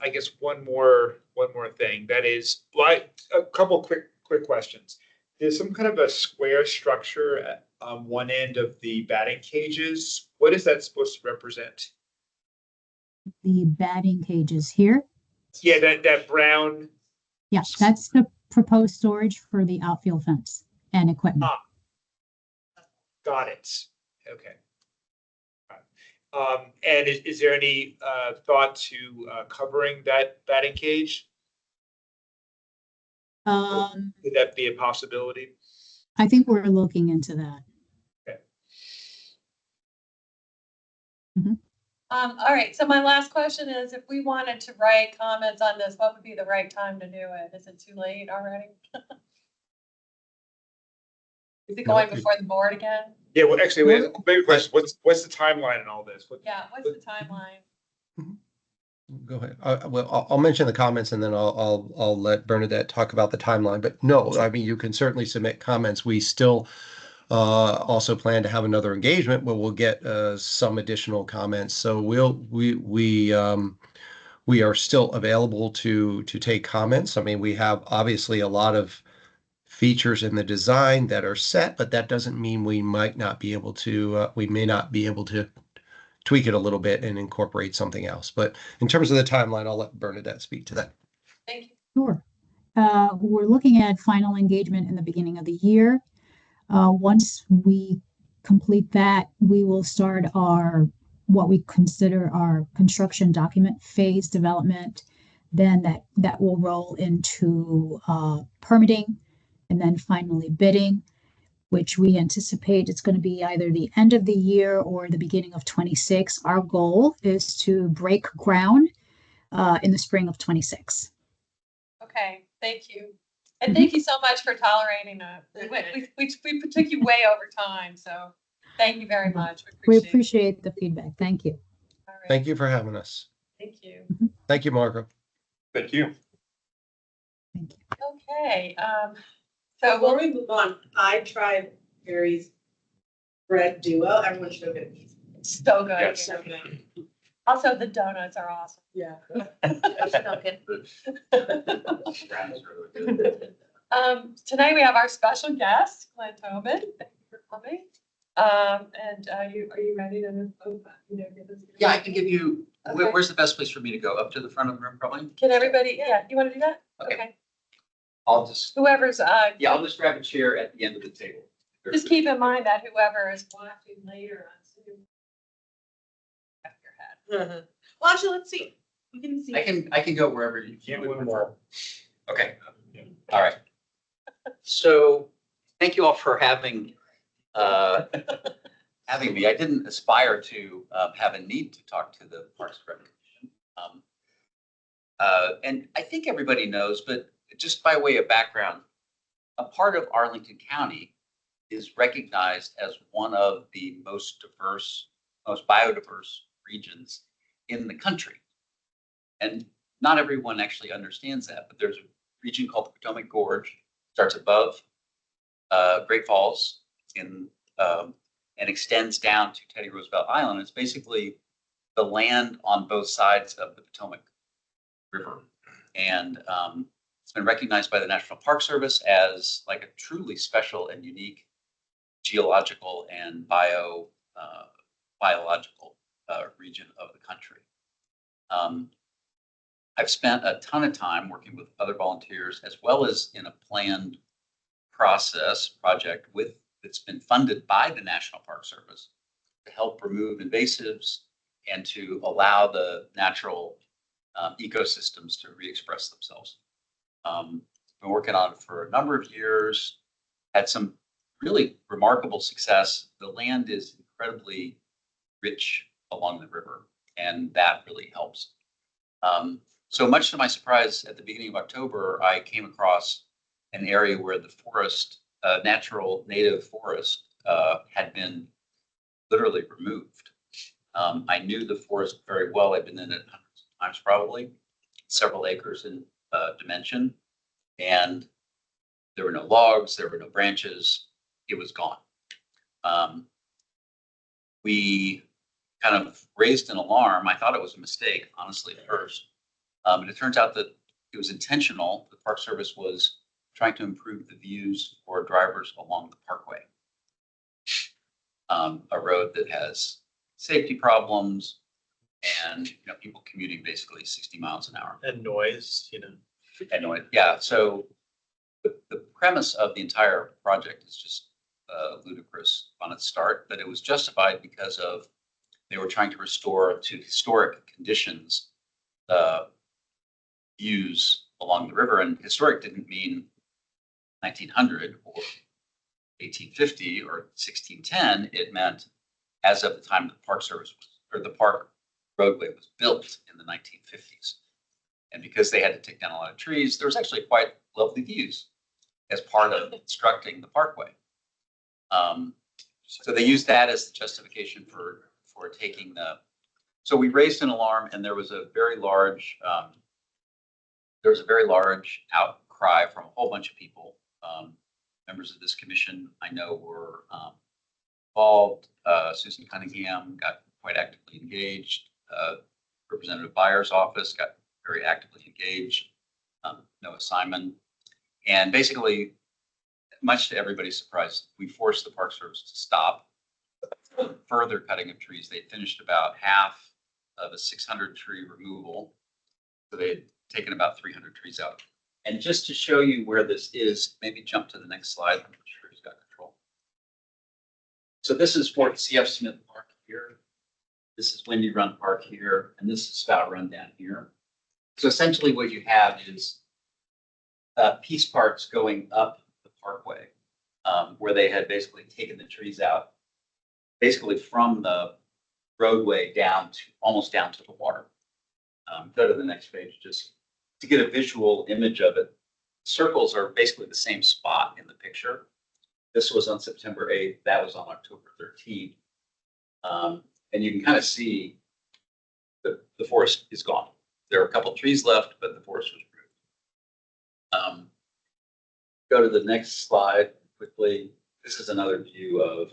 I guess one more thing. That is, a couple quick questions. There's some kind of a square structure on one end of the batting cages. What is that supposed to represent? The batting cages here. Yeah, that brown. Yes, that's the proposed storage for the outfield fence and equipment. Got it. Okay. And is there any thought to covering that batting cage? Would that be a possibility? I think we're looking into that. Okay. All right. So my last question is, if we wanted to write comments on this, what would be the right time to do it? Is it too late already? Is it going before the board again? Yeah. Well, actually, maybe question. What's the timeline in all this? What's the timeline? go ahead. Well, I'll mention the comments and then I'll let Bernadette talk about the timeline. But no, I mean, you can certainly submit comments. We still also plan to have another engagement where we'll get some additional comments. So we are still available to take comments. I mean, we have obviously a lot of features in the design that are set, but that doesn't mean we might not be able to, we may not be able to tweak it a little bit and incorporate something else. But in terms of the timeline, I'll let Bernadette speak to that. Thank you. Sure. We're looking at final engagement in the beginning of the year. Once we complete that, we will start what we consider our construction document phase development. Then that will roll into permitting and then finally bidding, which we anticipate it's going to be either the end of the year or the beginning of 26. Our goal is to break ground in the spring of 26. Okay, thank you. And thank you so much for tolerating us. We took you way over time, so thank you very much. We it. appreciate the feedback. Thank you. All right. Thank you for having us. Thank you. Thank you, Marco. Thank you. Thank you. Okay, So before we move on, I tried Gary's bread duo. Everyone should go get these. so good. Yes. So good. Also, the donuts are awesome. Yeah. Tonight we have our special guest, Glenn Tobin. Thank you for coming. And are you ready to, give us? Yeah, I can give you, where's the best place for me to go? Up to the front of the room, probably? Can everybody, yeah, you want to do that? Okay. I'll just, Whoever's, yeah, I'll just grab a chair at the end of the table. just keep in mind that whoever is watching later on Zoom. Your head. Well, actually, let's see. We can see. I can go wherever you Can't win them all. Okay, all right. So, thank you all for having me. I didn't aspire to have a need to talk to the Parks and Rec Commission. And I think everybody knows, but just by way of background, a part of Arlington County is recognized as one of the most diverse, most biodiverse regions in the country. And not everyone actually understands that, but there's a region called the Potomac Gorge, starts above Great Falls and extends down to Teddy Roosevelt Island. It's basically the land on both sides of the Potomac River. And it's been recognized by the National Park Service as like a truly special and unique geological and biological region of the country. I've spent a ton of time working with other volunteers as well as in a planned project that's been funded by the National Park Service to help remove invasives and to allow the natural ecosystems to re-express themselves. Been working on it for a number of years, had some really remarkable success. The land is incredibly rich along the river, and that really helps. So much to my surprise, at the beginning of October, I came across an area where the forest, natural native forest, had been literally removed. I knew the forest very well. I've been in it hundreds of times, probably several acres in dimension, and there were no logs, there were no branches. It was gone. We kind of raised an alarm. I thought it was a mistake, honestly, at first. But it turns out that it was intentional. The Park Service was trying to improve the views for drivers along the parkway. A road that has safety problems and people commuting basically 60 miles an hour. And noise, And noise, yeah. So the premise of the entire project is just ludicrous on its start, but it was justified because of they were trying to restore to historic conditions views along the river. And historic didn't mean 1900 or 1850 or 1610. It meant as of the time the Park Service or the park roadway was built in the 1950s. And because they had to take down a lot of trees, there was actually quite lovely views as part of constructing the parkway. So they used that as the justification for taking the So we raised an alarm, and there was a very large outcry from a whole bunch of people. Members of this commission I know were involved. Susan Cunningham got quite actively engaged. Representative Byers' office got very actively engaged. Noah Simon. And basically, much to everybody's surprise, we forced the Park Service to stop further cutting of trees. They finished about half of a 600 tree removal. So they had taken about 300 trees out. And just to show you where this is, maybe jump to the next slide. I'm sure he's got control. So this is Fort C.F. Smith Park here. This is Windy Run Park here, and this is Spout Run down here. So essentially what you have is piece parts going up the parkway, where they had basically taken the trees out, basically from the roadway down to almost down to the water. Go to the next page just to get a visual image of it. Circles are basically the same spot in the picture. This was on September 8th. That was on October 13th. And you can kind of see the forest is gone. There are a couple trees left, but the forest was removed. Go to the next slide quickly. This is another view of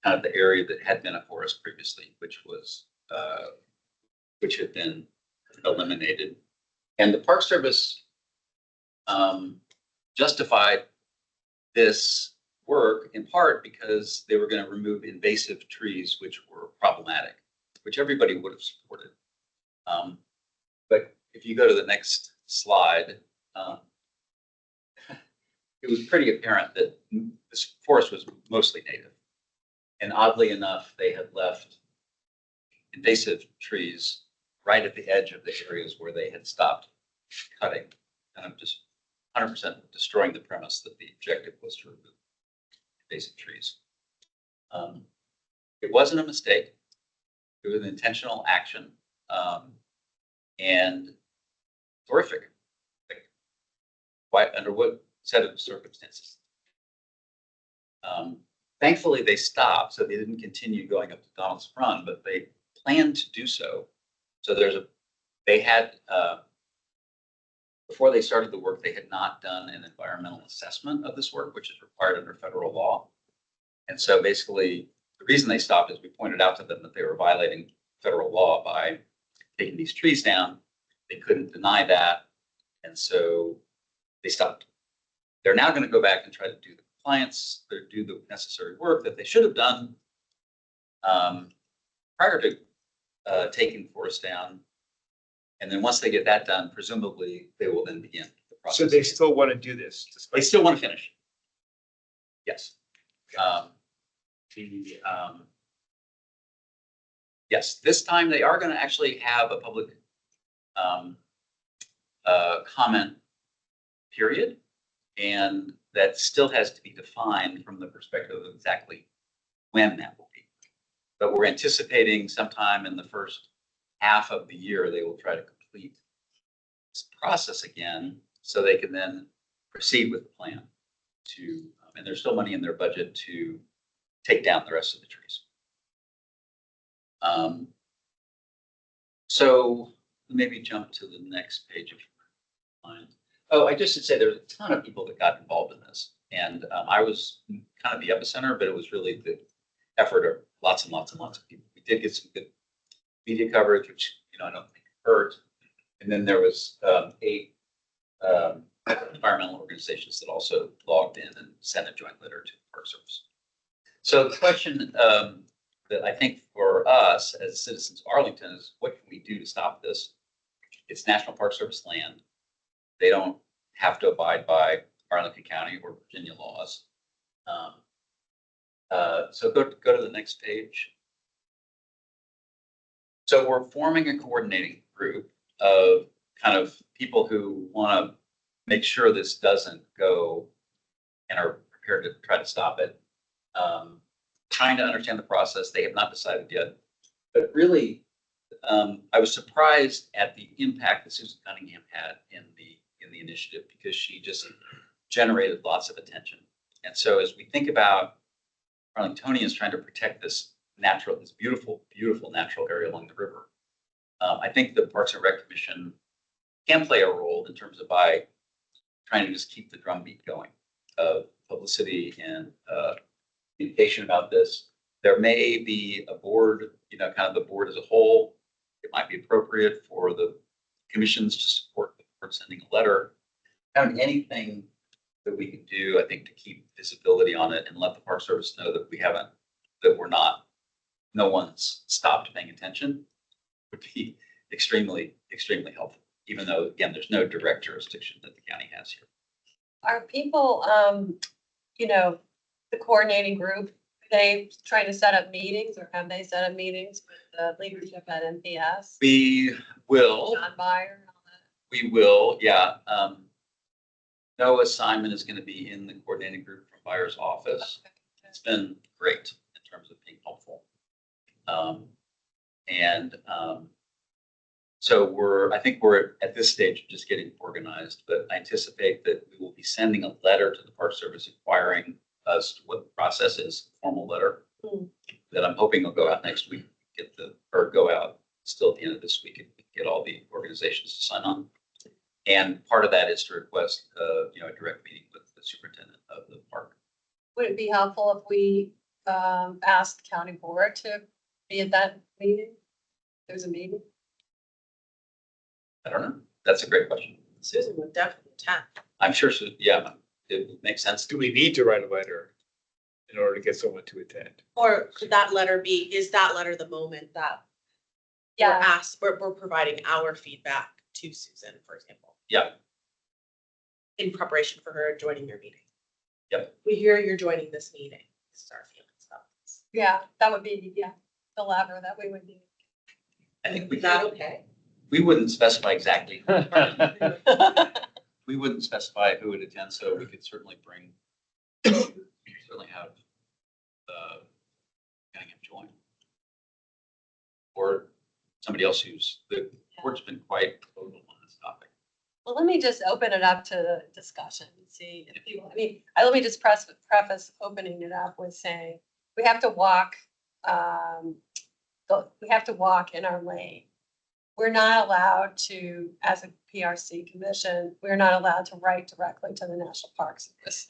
kind of the area that had been a forest previously, which had been eliminated. And the Park Service justified this work in part because they were going to remove invasive trees, which were problematic, which everybody would have supported. But if you go to the next slide, it was pretty apparent that this forest was mostly native. And oddly enough, they had left invasive trees right at the edge of the areas where they had stopped cutting, kind of just 100% destroying the premise that the objective was to remove invasive trees. It wasn't a mistake. It was an intentional action, and horrific. Quite under what set of circumstances? Thankfully, they stopped, so they didn't continue going up to Donald's Run, but they planned to do so. So they had, before they started the work, they had not done an environmental assessment of this work, which is required under federal law. And so basically, the reason they stopped is we pointed out to them that they were violating federal law by taking these trees down. They couldn't deny that. And so they stopped. They're now going to go back and try to do the compliance, or do the necessary work that they should have done prior to taking the forest down. And then once they get that done, presumably they will then begin the process. So they still want to do this? They still want to finish. Yes. Yes, this time they are going to actually have a public comment period. And that still has to be defined from the perspective of exactly when that will be. But we're anticipating sometime in the first half of the year, they will try to complete this process again, so they can then proceed with the plan to, and there's still money in their budget to take down the rest of the trees. So maybe jump to the next page if you mind. Oh, I just should say there's a ton of people that got involved in this, and I was kind of the epicenter, but it was really the effort of lots and lots and lots of people. We did get some good media coverage, which I don't think hurt, and then there was 8 environmental organizations that also logged in and sent a joint letter to the Park Service. So the question that I think for us as citizens of Arlington is, what can we do to stop this? It's National Park Service land. They don't have to abide by Arlington County or Virginia laws. So go to the next page. So we're forming a coordinating group of kind of people who want to make sure this doesn't go and are prepared to try to stop it. Trying to understand the process. They have not decided yet. But really, I was surprised at the impact that Susan Cunningham had in the initiative, because she just generated lots of attention. And so as we think about Arlingtonians trying to protect this beautiful, beautiful natural area along the river, I think the Parks and Rec Commission can play a role in terms of by trying to just keep the drumbeat going of publicity and communication about this. There may be a board, kind of the board as a whole. It might be appropriate for the commissions to support the board sending a letter. Kind of anything that we can do, I think, to keep visibility on it and let the Park Service know that no one's stopped paying attention would be extremely, extremely helpful, even though, again, there's no direct jurisdiction that the county has here. Are people, the coordinating group, are they trying to set up meetings or have they set up meetings with the leadership at NPS? We will, John Byer and all that? yeah. No assignment is going to be in the coordinating group from Byer's office. It's been great in terms of being helpful. So I think we're at this stage just getting organized, but I anticipate that we will be sending a letter to the Park Service inquiring us what the process is, a formal letter that I'm hoping will go out next week, go out still at the end of this week and get all the organizations to sign on. And part of that is to request, a direct meeting with the superintendent of the park. Would it be helpful if we asked the county board to be at that meeting? There's a meeting. I don't know. That's a great question. Susan would definitely attend. I'm sure, yeah, it would make sense. Do we need to write a letter in order to get someone to attend? Or could that letter is that letter the moment that we're providing our feedback to Susan, for example? Yeah. In preparation for her joining your meeting. Yep. We hear you're joining this meeting. This is our feelings about this. Yeah, that would be, the lever that we would need. I think we Is that could. okay? We wouldn't specify exactly. We wouldn't specify who would attend, so we could certainly have Cunningham join. Or somebody else the board's been quite vocal on this topic. Well, let me just open it up to the discussion and see if people, let me just preface opening it up with saying, we have to walk in our lane. We're not allowed to, as a PRC commission, we're not allowed to write directly to the National Park Service.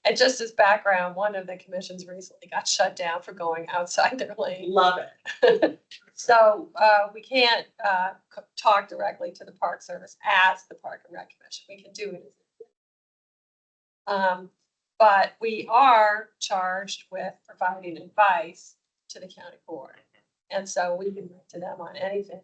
And just as background, one of the commissions recently got shut down for going outside their lane. Love it. So we can't talk directly to the Park Service as the Park and Rec Commission. We can do it. But we are charged with providing advice to the county board. And so we can write to them on anything.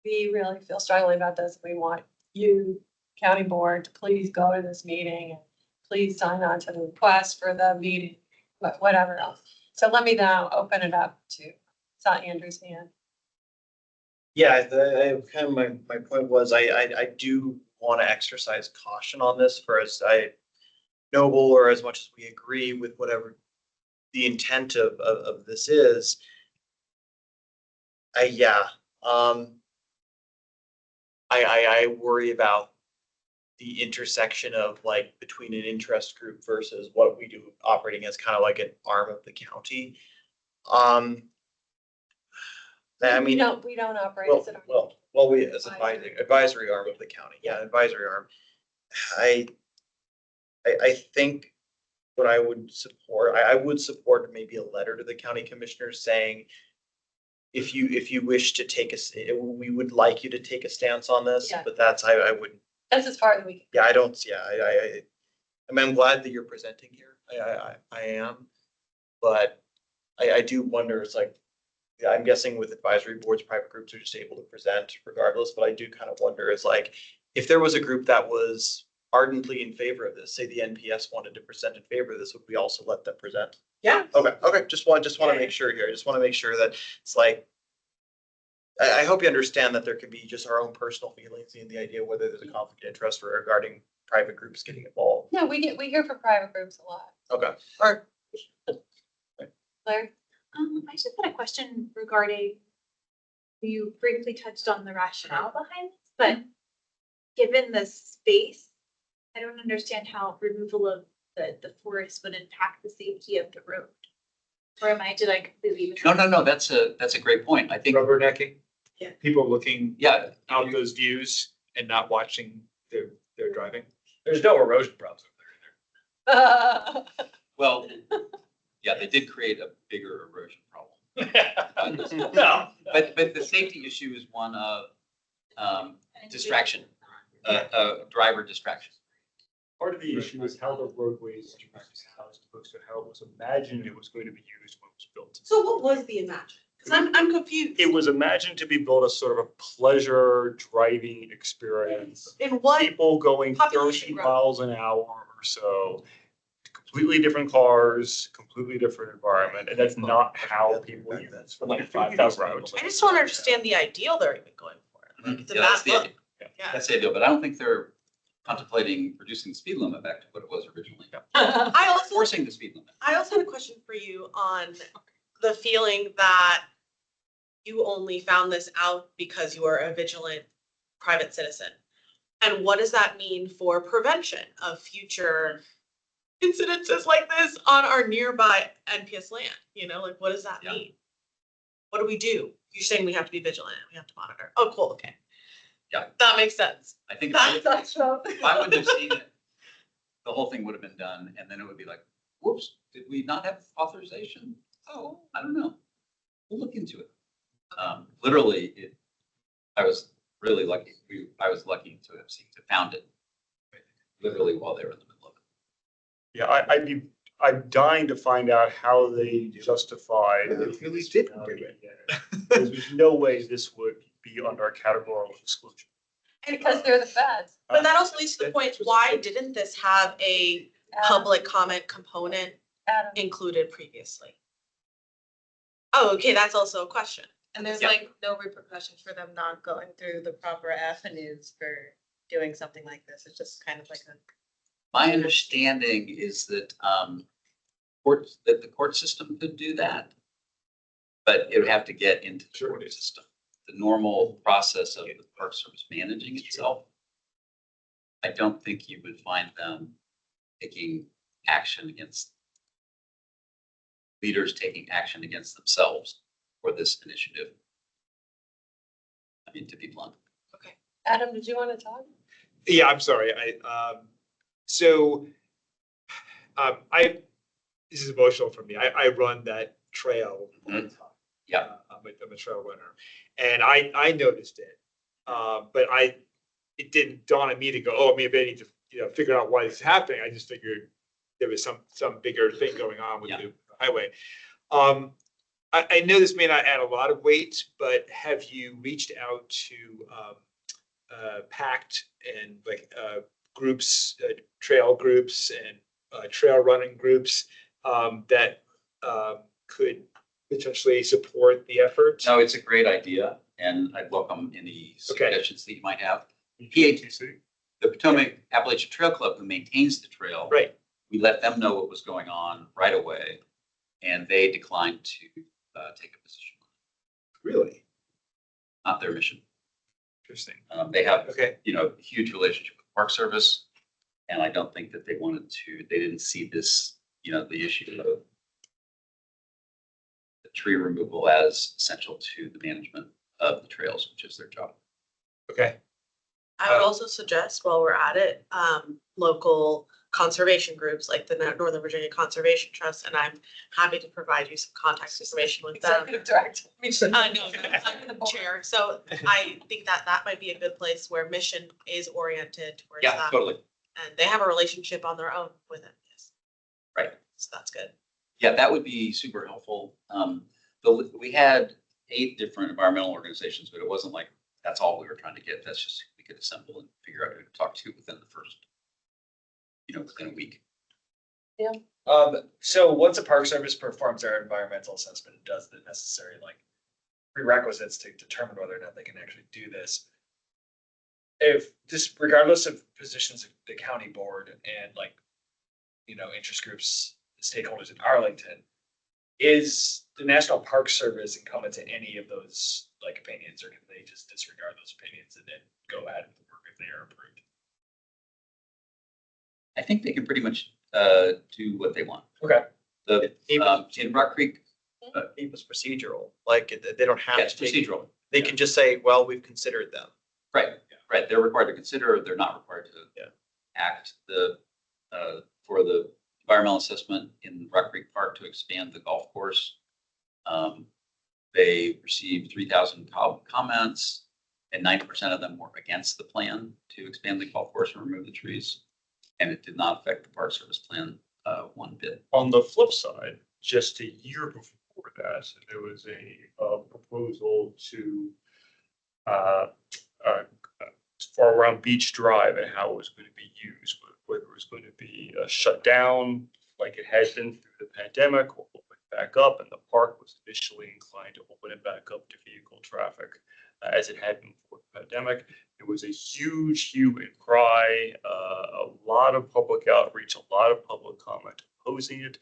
We really feel strongly about this. We want you, county board, to please go to this meeting and please sign on to the request for the meeting, but whatever else. So let me now open it up to Andrew's hand. Yeah, kind of my point was I do want to exercise caution on this for as noble or as much as we agree with whatever the intent of this is. I worry about the intersection of between an interest group versus what we do operating as kind of like an arm of the county. We don't operate as an arm. We as advisory arm of the county. Yeah, advisory arm. I think what I would support maybe a letter to the county commissioners saying, if you wish to we would like you to take a stance on this, but I wouldn't. That's as far as we can. Yeah, I don't. Yeah, I'm glad that you're presenting here. I am, but I do wonder. It's I'm guessing with advisory boards, private groups are just able to present regardless. But I do kind of wonder if there was a group that was ardently in favor of this, say the NPS wanted to present in favor of this, would we also let them present? Yeah. Okay. Just want to make sure here. I just want to make sure that it's I hope you understand that there could be just our own personal feelings in the idea whether there's a conflict of interest regarding private groups getting involved. No, we hear from private groups a lot. Okay. All right. Claire? I just had a question regarding, you briefly touched on the rationale behind this, but given the space, I don't understand how removal of the forest would impact the safety of the road. Or did I completely? No. That's a great point. I think Rubbernecking. People looking Yeah. out those views and not watching their driving. There's no erosion problems over Well, yeah, they did create a bigger erosion problem. there. No. But the safety issue is one of distraction, driver distraction. Part of the issue is how the roadways are as opposed to how it was imagined it was going to be used when it was built. So what was the imagine? Because I'm confused. It was imagined to be built as sort of a pleasure driving experience. In what? People going population 30 growth? miles an hour or so, completely different cars, completely different environment, and that's not how people use for like 5,000 roads. I just don't understand the ideal they're even going for. Like, it's a Yeah, that's bad the look. idea. Yeah. That's the idea, but I don't think they're contemplating reducing the speed limit back to what it was originally. I also, Forcing the speed limit. I also had a question for you on the feeling that you only found this out because you are a vigilant private citizen. And what does that mean for prevention of future incidences like this on our nearby NPS land? You know, like, what does that mean? What do we do? You're saying we have to be vigilant, we have to monitor. Oh, cool, okay. Yeah. That makes sense. I think That's if I wouldn't have seen it, the whole thing would have been done, and then it would be like, whoops, did we not have authorization? Oh, I don't know. We'll look into it. Literally, I was really lucky. I was lucky to have found it literally while they were in the middle of it. Yeah, I'm dying to find out how they justified. It really didn't do it. There's no way this would be under a categorical exclusion. Because they're the feds. But that also leads to the point, why didn't this have a public comment component Adam. included previously? Oh, okay, that's also a question. And there's Yeah. like no repercussions for them not going through the proper avenues for doing something like this. It's just kind of like a. My understanding is that the court system could do that, but it would have to get into the court system. The normal process of the Park Service managing itself, I don't think you would find them taking action against leaders taking action against themselves for this initiative. I mean, to be blunt. Adam, did you want to talk? Yeah, I'm sorry. This is emotional for me. I run that trail all the time. Yeah. I'm a trail runner, and I noticed it, but it didn't dawn on me to go, oh, maybe I need to figure out why this is happening. I just figured there was some bigger thing going on with the highway. I know this may not add a lot of weight, but have you reached out to PACT and groups, trail groups and trail running groups that could potentially support the effort? No, it's a great idea, and I'd welcome any suggestions that you might have. PATC, the Potomac Appalachian Trail Club, who maintains the trail, right? We let them know what was going on right away, and they declined to take a position. Really? Not their mission. Interesting. They have, huge relationship with Park Service, and I don't think that they didn't see this, the issue of the tree removal as essential to the management of the trails, which is their job. Okay. I would also suggest, while we're at it, local conservation groups like the Northern Virginia Conservation Trust, and I'm happy to provide you some contact information with them. Executive director. No, I'm the chair. So I think that might be a good place where mission is oriented towards that. Yeah, totally. And they have a relationship on their own with it. Yes. Right. So that's good. Yeah, that would be super helpful. We had 8 different environmental organizations, but it wasn't like that's all we were trying to get. That's just we could assemble and figure out who to talk to within the first, within a week. Yeah. So once a Park Service performs their environmental assessment, it does the necessary prerequisites to determine whether or not they can actually do this. If just regardless of positions of the county board and interest groups, stakeholders in Arlington, is the National Park Service incumbent to any of those opinions, or can they just disregard those opinions and then go ahead with the work if they are approved? I think they can pretty much do what they want. Okay. In Rock Creek, It was procedural, they don't have it's to take. procedural. They can just say, well, we've considered them. Right, right. They're required to consider, they're not required to act for the environmental assessment in Rock Creek Park to expand the golf course. They received 3,000 comments, and 90% of them were against the plan to expand the golf course and remove the trees. And it did not affect the Park Service plan one bit. On the flip side, just a year before that, there was a proposal to far around Beach Drive and how it was going to be used, whether it was going to be shut down like it had been through the pandemic, or open back up, and the park was initially inclined to open it back up to vehicle traffic as it had been before the pandemic. It was a huge hue and cry, a lot of public outreach, a lot of public comment opposing it,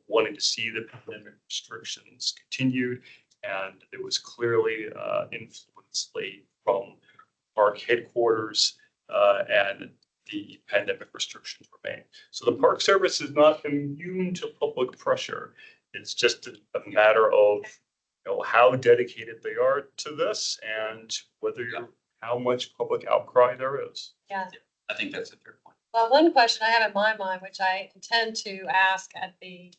wanting to see the pandemic restrictions continued, and there was clearly influence laid from park headquarters and the pandemic restrictions remain. So the Park Service is not immune to public pressure. It's just a matter of how dedicated they are to this and whether how much public outcry there is. Yeah. I think that's a fair point. Well, one question I have in my mind, which I intend to ask at the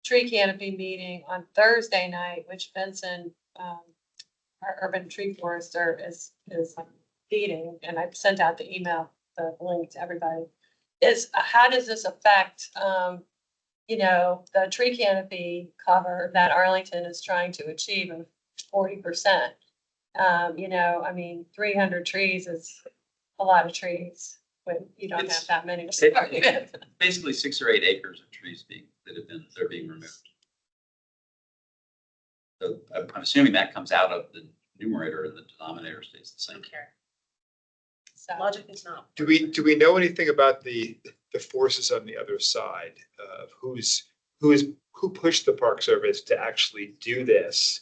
tree canopy meeting on Thursday night, which Vincent, our urban tree forester, is leading, and I've sent out the email, the link to everybody, is how does this affect, the tree canopy cover that Arlington is trying to achieve of 40%. 300 trees is a lot of trees when you don't have that many to start with. Basically 6 or 8 acres of trees they're being removed. So I'm assuming that comes out of the numerator and the denominator stays the same. So Logic is not. Do we know anything about the forces on the other side of who pushed the Park Service to actually do this,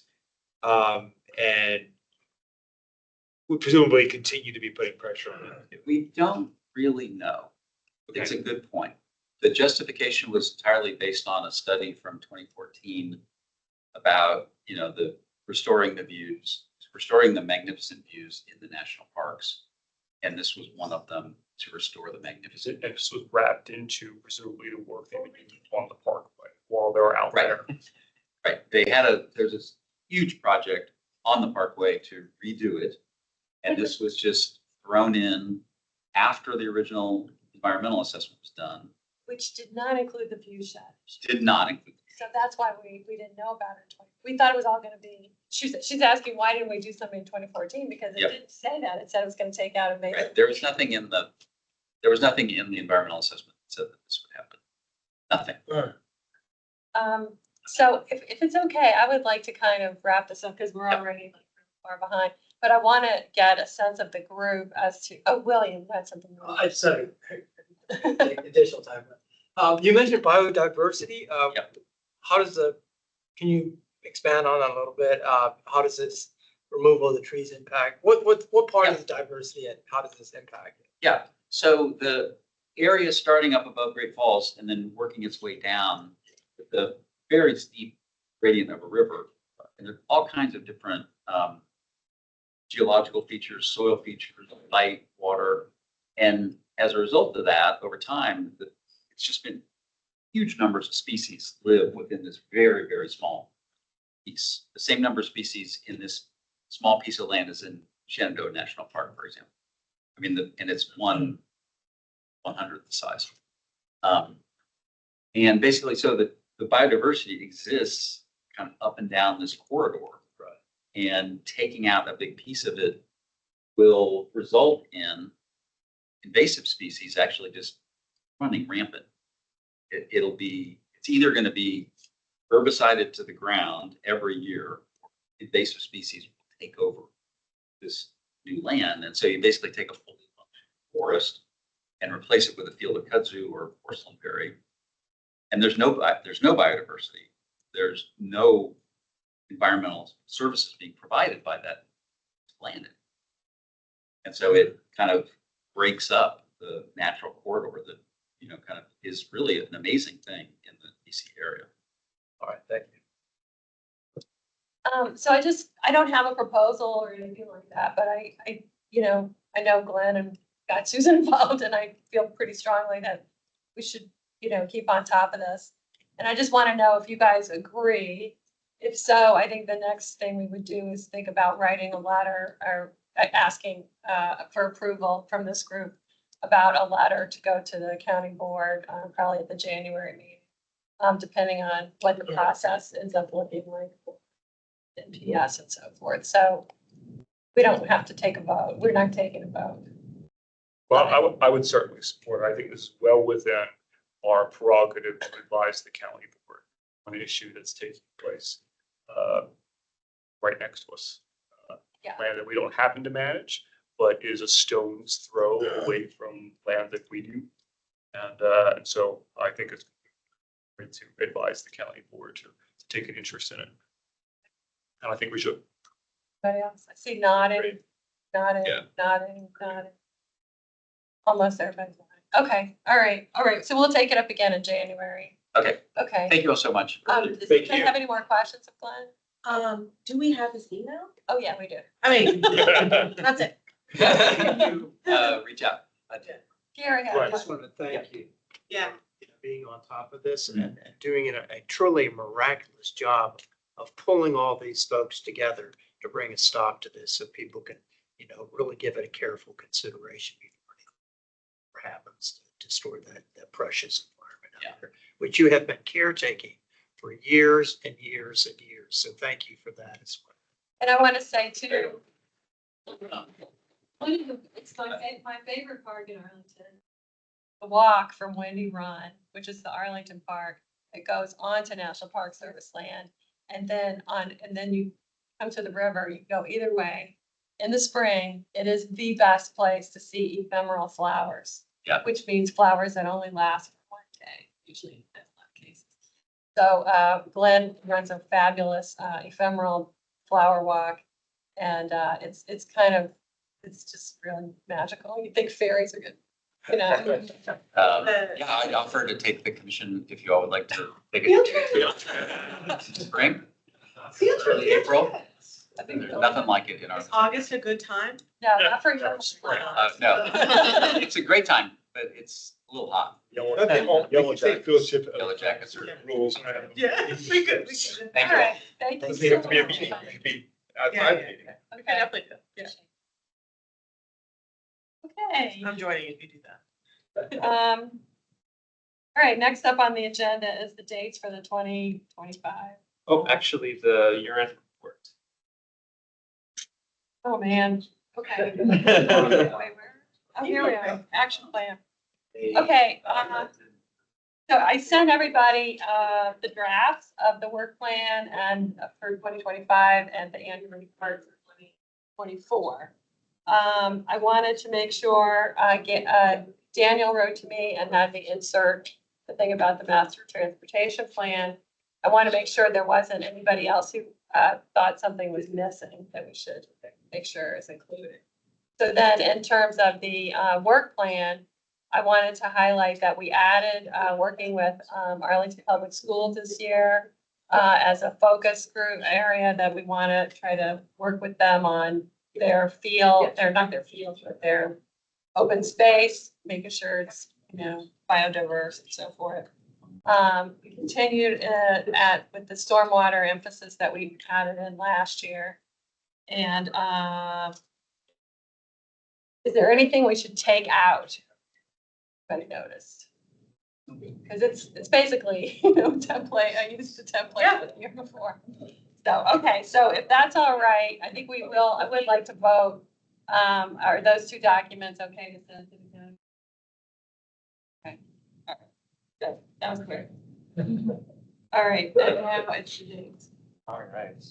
and would presumably continue to be putting pressure on it? We don't really know. It's a good point. The justification was entirely based on a study from 2014 about, the restoring the magnificent views in the national parks. And this was one of them, to restore the magnificent. And this was wrapped into presumably the work they would do on the parkway while they're out there. Right. There's this huge project on the parkway to redo it. And this was just thrown in after the original environmental assessment was done. which did not include the view shed. Did not include. So that's why we didn't know about it in 20. We thought it was all gonna be, she's asking, why didn't we do something in 2014? Because it Yep. didn't say that. It said it was gonna take out a major. Right. There was nothing in the environmental assessment that said that this would happen. Nothing. So if it's okay, I would like to kind of wrap this up because we're already far behind. But I want to get a sense of the group as to, William, you had something. I just had additional time. You mentioned biodiversity. Yep. Can you expand on that a little bit? How does this removal of the trees impact? What part is diversity and how does this impact it? Yeah. So the area starting up above Great Falls and then working its way down with the very steep gradient of a river. And there are all kinds of different geological features, soil features, light, water. And as a result of that, over time, it's just been huge numbers of species live within this very, very small piece. The same number of species in this small piece of land as in Shenandoah National Park, for example. I mean, and it's 1/100th the size. And basically, so the biodiversity exists kind of up and down this corridor. Right. And taking out a big piece of it will result in invasive species actually just running rampant. It's either going to be herbicided to the ground every year, or invasive species will take over this new land. And so you basically take a fully functioning forest and replace it with a field of kudzu or porcelain berry. And there's no biodiversity. There's no environmental services being provided by that land. And so it kind of breaks up the natural corridor that, kind of is really an amazing thing in the DC area. All right, thank you. So I don't have a proposal or anything like that, but I know Glenn and got Susan involved, and I feel pretty strongly that we should, keep on top of this. And I just want to know if you guys agree. If so, I think the next thing we would do is think about writing a letter or asking for approval from this group about a letter to go to the county board, probably at the January meeting, depending on what the process ends up looking like for NPS and so forth. So we don't have to take a vote. We're not taking a vote. Well, I would certainly support it. I think this is well within our prerogative to advise the county board on an issue that's taking place right next to us. Yeah. Land that we don't happen to manage, but is a stone's throw away from land that we do. And so I think it's great to advise the county board to take an interest in it. And I think we should. Anybody else? I see nodding, nodding, Yeah. nodding, nodding. Almost everybody's nodding. Okay, all right. So we'll take it up again in January. Okay, Okay. thank you all so much. Does anyone have any more questions of Glenn? Do we have his email? Oh, yeah, we do. I mean, that's it. Reach out. Gary I has just one. want to thank you. Yeah. Being on top of this and doing a truly miraculous job of pulling all these folks together to bring a stop to this so people can, really give it a careful consideration before it happens to destroy that precious environment out there, which you have been caretaking for years and years and years. So thank you for that as well. And I want to say too, it's my favorite park in Arlington. The walk from Wendy Run, which is the Arlington Park, it goes onto National Park Service land. And then you come to the river, you go either way. In the spring, it is the best place to see ephemeral flowers. Yeah. Which means flowers that only last for one day, usually in a lot of cases. So Glenn runs a fabulous ephemeral flower walk. And it's just really magical. You think fairies are good. Yeah, I'd offer to take the commission if you all would like to take it. Spring, early April. There's nothing like it in our. Is August a good time? No, not for you. No, it's a great time, but it's a little hot. Yellow jackets. Yellow jackets are. Rules. Yeah, we could. Thank All you. right, thank you. Doesn't have to be a meeting. It could be outside the meeting. Okay, definitely do. Yeah. Okay. I'm joining if you do that. All right, next up on the agenda is the dates for the 2025. Oh, actually, the year-end report. Oh, man. Okay. Wait, where? Oh, here we are. Action plan. Okay. So I sent everybody the drafts of the work plan and for 2025 and the annual report for 2024. I wanted to make sure Daniel wrote to me and had me insert the thing about the master transportation plan. I want to make sure there wasn't anybody else who thought something was missing that we should make sure is included. So then in terms of the work plan, I wanted to highlight that we added working with Arlington Public Schools this year as a focus group area that we want to try to work with them on their field, not their fields, but their open space, making sure it's, biodiverse and so forth. We continued with the stormwater emphasis that we added in last year. And is there anything we should take out? Anybody noticed? Because it's basically, template. I used a template the year before. So, okay, so if that's all right, I think I would like to vote. Are those two documents okay to send to the county? Okay, all right, good, that was clear. All right, and now it's the dates. All right.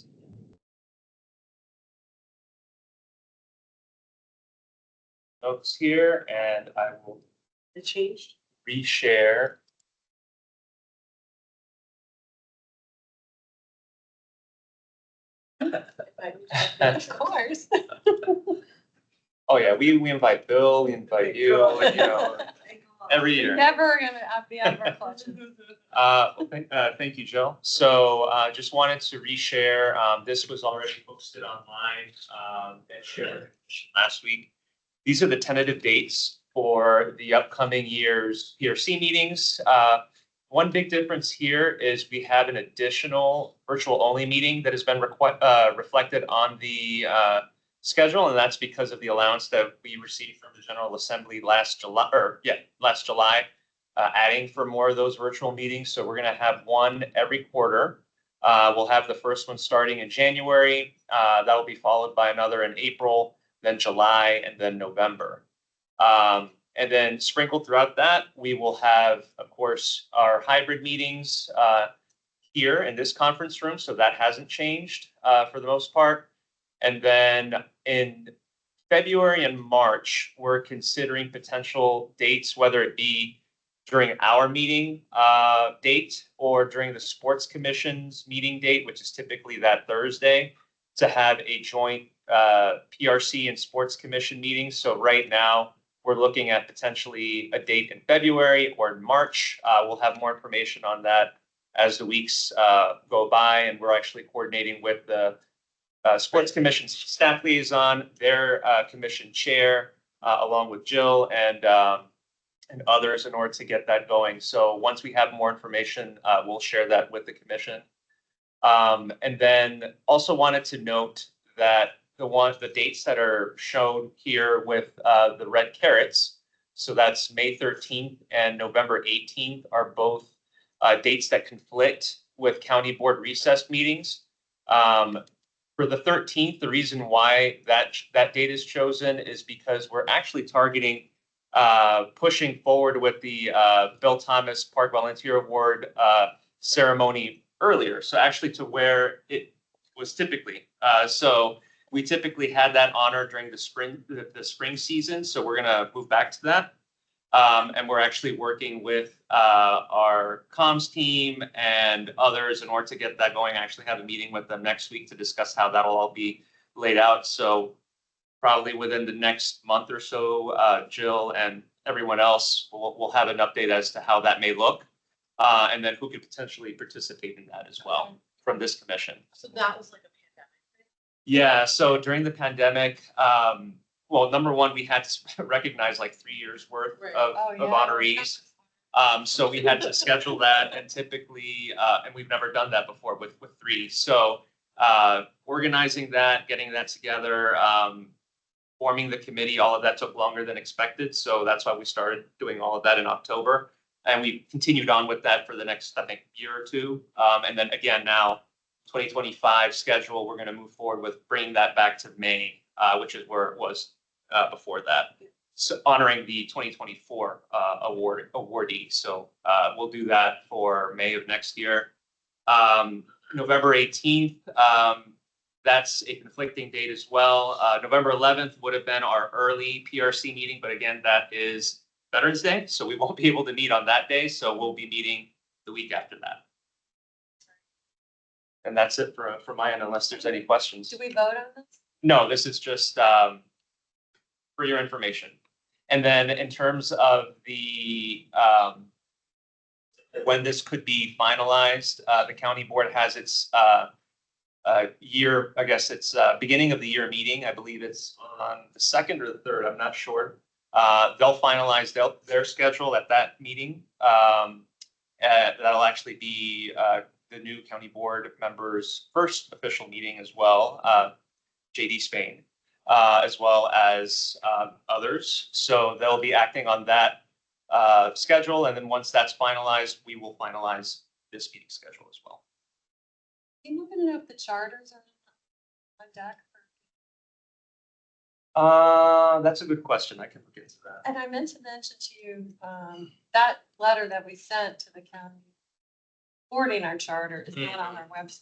Notes here, and I will It changed. reshare. Of course. Oh, yeah, we invite Bill, we invite you, Every year. Never gonna be out of our clutches. Thank you, Jill. So, just wanted to reshare, this was already posted online, and shared last week. These are the tentative dates for the upcoming year's PRC meetings. One big difference here is we have an additional virtual only meeting that has been reflected on the, schedule, and that's because of the allowance that we received from the General Assembly last July, adding for more of those virtual meetings. So we're going to have one every quarter. We'll have the first one starting in January. That will be followed by another in April, then July, and then November. And then sprinkled throughout that, we will have, of course, our hybrid meetings here in this conference room. So that hasn't changed for the most part. And then in February and March, we're considering potential dates, whether it be during our meeting date or during the Sports Commission's meeting date, which is typically that Thursday, to have a joint PRC and Sports Commission meeting. So right now, we're looking at potentially a date in February or in March. We'll have more information on that as the weeks go by, and we're actually coordinating with the Sports Commission's staff liaison, their commission chair, along with Jill and others in order to get that going. So once we have more information, we'll share that with the commission. And then also wanted to note that the dates that are shown here with the red carrots, so that's May 13th and November 18th, are both dates that conflict with county board recess meetings. For the 13th, the reason why that date is chosen is because we're actually targeting pushing forward with the Bill Thomas Park Volunteer Award ceremony earlier. So actually to where it was typically. So we typically had that honor during the spring season. So we're gonna move back to that. And we're actually working with our comms team and others in order to get that going. I actually have a meeting with them next week to discuss how that'll all be laid out. So probably within the next month or so, Jill and everyone else will have an update as to how that may look. And then who could potentially participate in that as well from this commission. So that was like a pandemic. Yeah, so during the pandemic, well, number one, we had to recognize like 3 years worth Right. of honorees. So we had to schedule that, and typically, and we've never done that before with 3. So organizing that, getting that together, forming the committee, all of that took longer than expected. So that's why we started doing all of that in October. And we continued on with that for the next, I think, year or two. And then again, now 2025 schedule, we're going to move forward with bringing that back to May, which is where it was before that. So honoring the 2024 awardee. So we'll do that for May of next year. November 18th, that's a conflicting date as well. November 11th would have been our early PRC meeting, but again, that is Veterans Day, so we won't be able to meet on that day. So we'll be meeting the week after that. And that's it for my end, unless there's any questions. Do we vote on this? No, this is just for your information. And then in terms of the when this could be finalized, the county board has its year, I guess it's beginning of the year meeting. I believe it's on the 2nd or the 3rd. I'm not sure. They'll finalize their schedule at that meeting. That'll actually be the new county board members' first official meeting as well, JD Spain, as well as others. So they'll be acting on that schedule. And then once that's finalized, we will finalize this meeting schedule as well. Do you even know if the charters are on deck? That's a good question. I can look into that. And I meant to mention to you, that letter that we sent to the county supporting our charter is not on our website.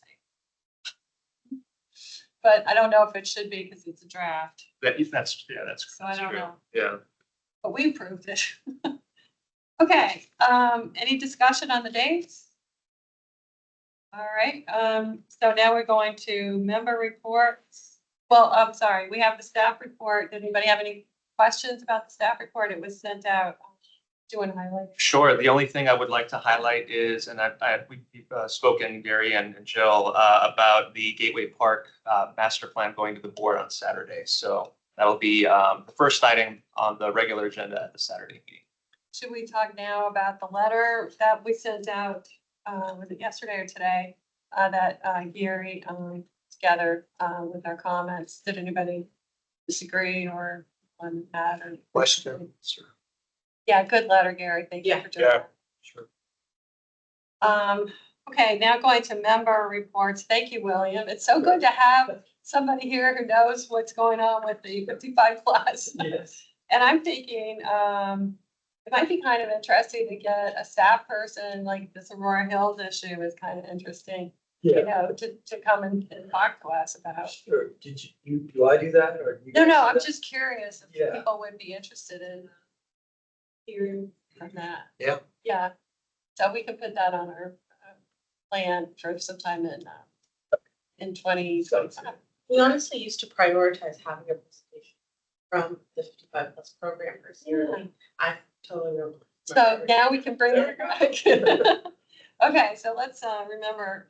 But I don't know if it should be because it's a draft. That's So I don't true. know, Yeah. but we approved it. Okay, any discussion on the dates? All right, so now we're going to member reports. Well, I'm sorry, we have the staff report. Did anybody have any questions about the staff report? It was sent out do you want to highlight? Sure. The only thing I would like to highlight is, and we've spoken, Gary and Jill, about the Gateway Park master plan going to the board on Saturday. So that'll be the first item on the regular agenda at the Saturday meeting. Should we talk now about the letter that we sent out, was it yesterday or today? That Gary together with our comments. Did anybody disagree or on that or? Question, sir. Yeah, good letter, Gary. Thank you for doing Yeah. that. Sure. Okay, now going to member reports. Thank you, William. It's so good to have somebody here who knows what's going on with the 55 plus. Yes. And I'm thinking, it might be kind of interesting to get a staff person, like this Aurora Hills issue is kind of interesting, you know, to come and talk to us about. Sure. Did do I do that or? you No, guys no, do I'm that? just curious if Yeah. people would be interested in hearing from that. Yeah. Yeah, so we can put that on our plan for sometime in 2025. We honestly used to prioritize having a presentation from the 55 plus program personally. I totally remember. So now we can bring it back. Okay, so let's remember,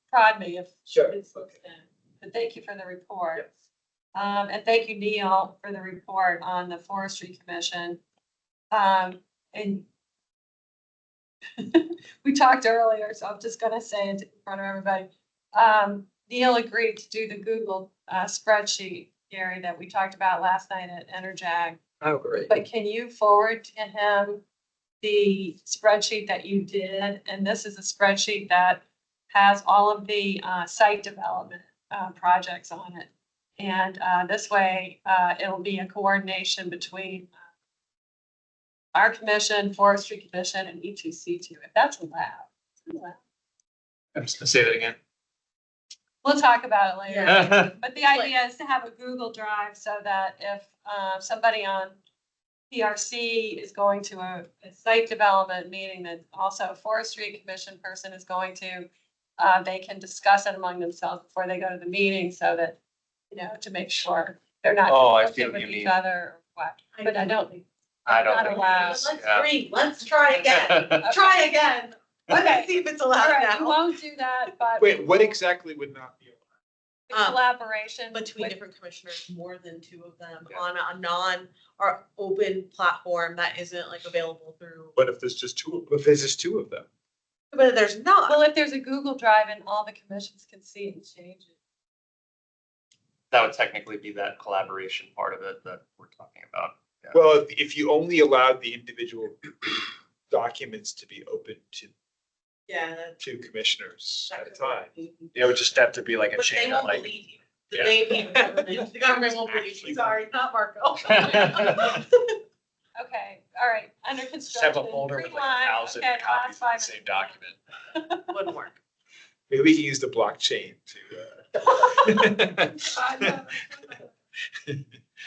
prod me if. Sure. it's- But thank you for the report. And thank you, Neil, for the report on the Forestry Commission. And we talked earlier, so I'm just gonna say it in front of everybody. Neil agreed to do the Google spreadsheet, Gary, that we talked about last night at Enerjag. Oh, great. But can you forward to him the spreadsheet that you did? And this is a spreadsheet that has all of the site development projects on it. And this way, it'll be a coordination between our commission, Forestry Commission, and E2C2, if that's allowed. I'm just gonna say that again. We'll talk about it later. Yeah. But the idea is to have a Google Drive so that if somebody on PRC is going to a site development meeting, that also a Forestry Commission person is going to, they can discuss it among themselves before they go to the meeting so that, you know, to make sure they're not Oh, I conflicting feel what with you each mean. other or what. But I don't think. I don't Not think it allowed. is, Let's yeah. breathe. Let's try again. Try again. Okay. Let's see if it's All allowed right, we now. won't do that, but. Wait, what exactly would not be allowed? The collaboration Between with- different commissioners, more than two of them Yeah. on a non or open platform that isn't like available through. But if there's just two of them, if there's just two of them. But there's not. Well, if there's a Google Drive and all the commissions can see it and change it. That would technically be that collaboration part of it that we're talking about. Yeah. Well, if you only allowed the individual documents to be open to Yeah. two commissioners that at a could time. be- It would just have to be like a But they chain, won't like. believe you. Yeah. The government won't believe you. Sorry, not Marco. Okay, all right, under Just have construction. a folder with like pre-line, 1,000 okay, the copies of last the 5 same document. Wouldn't work. Maybe we can use the blockchain to.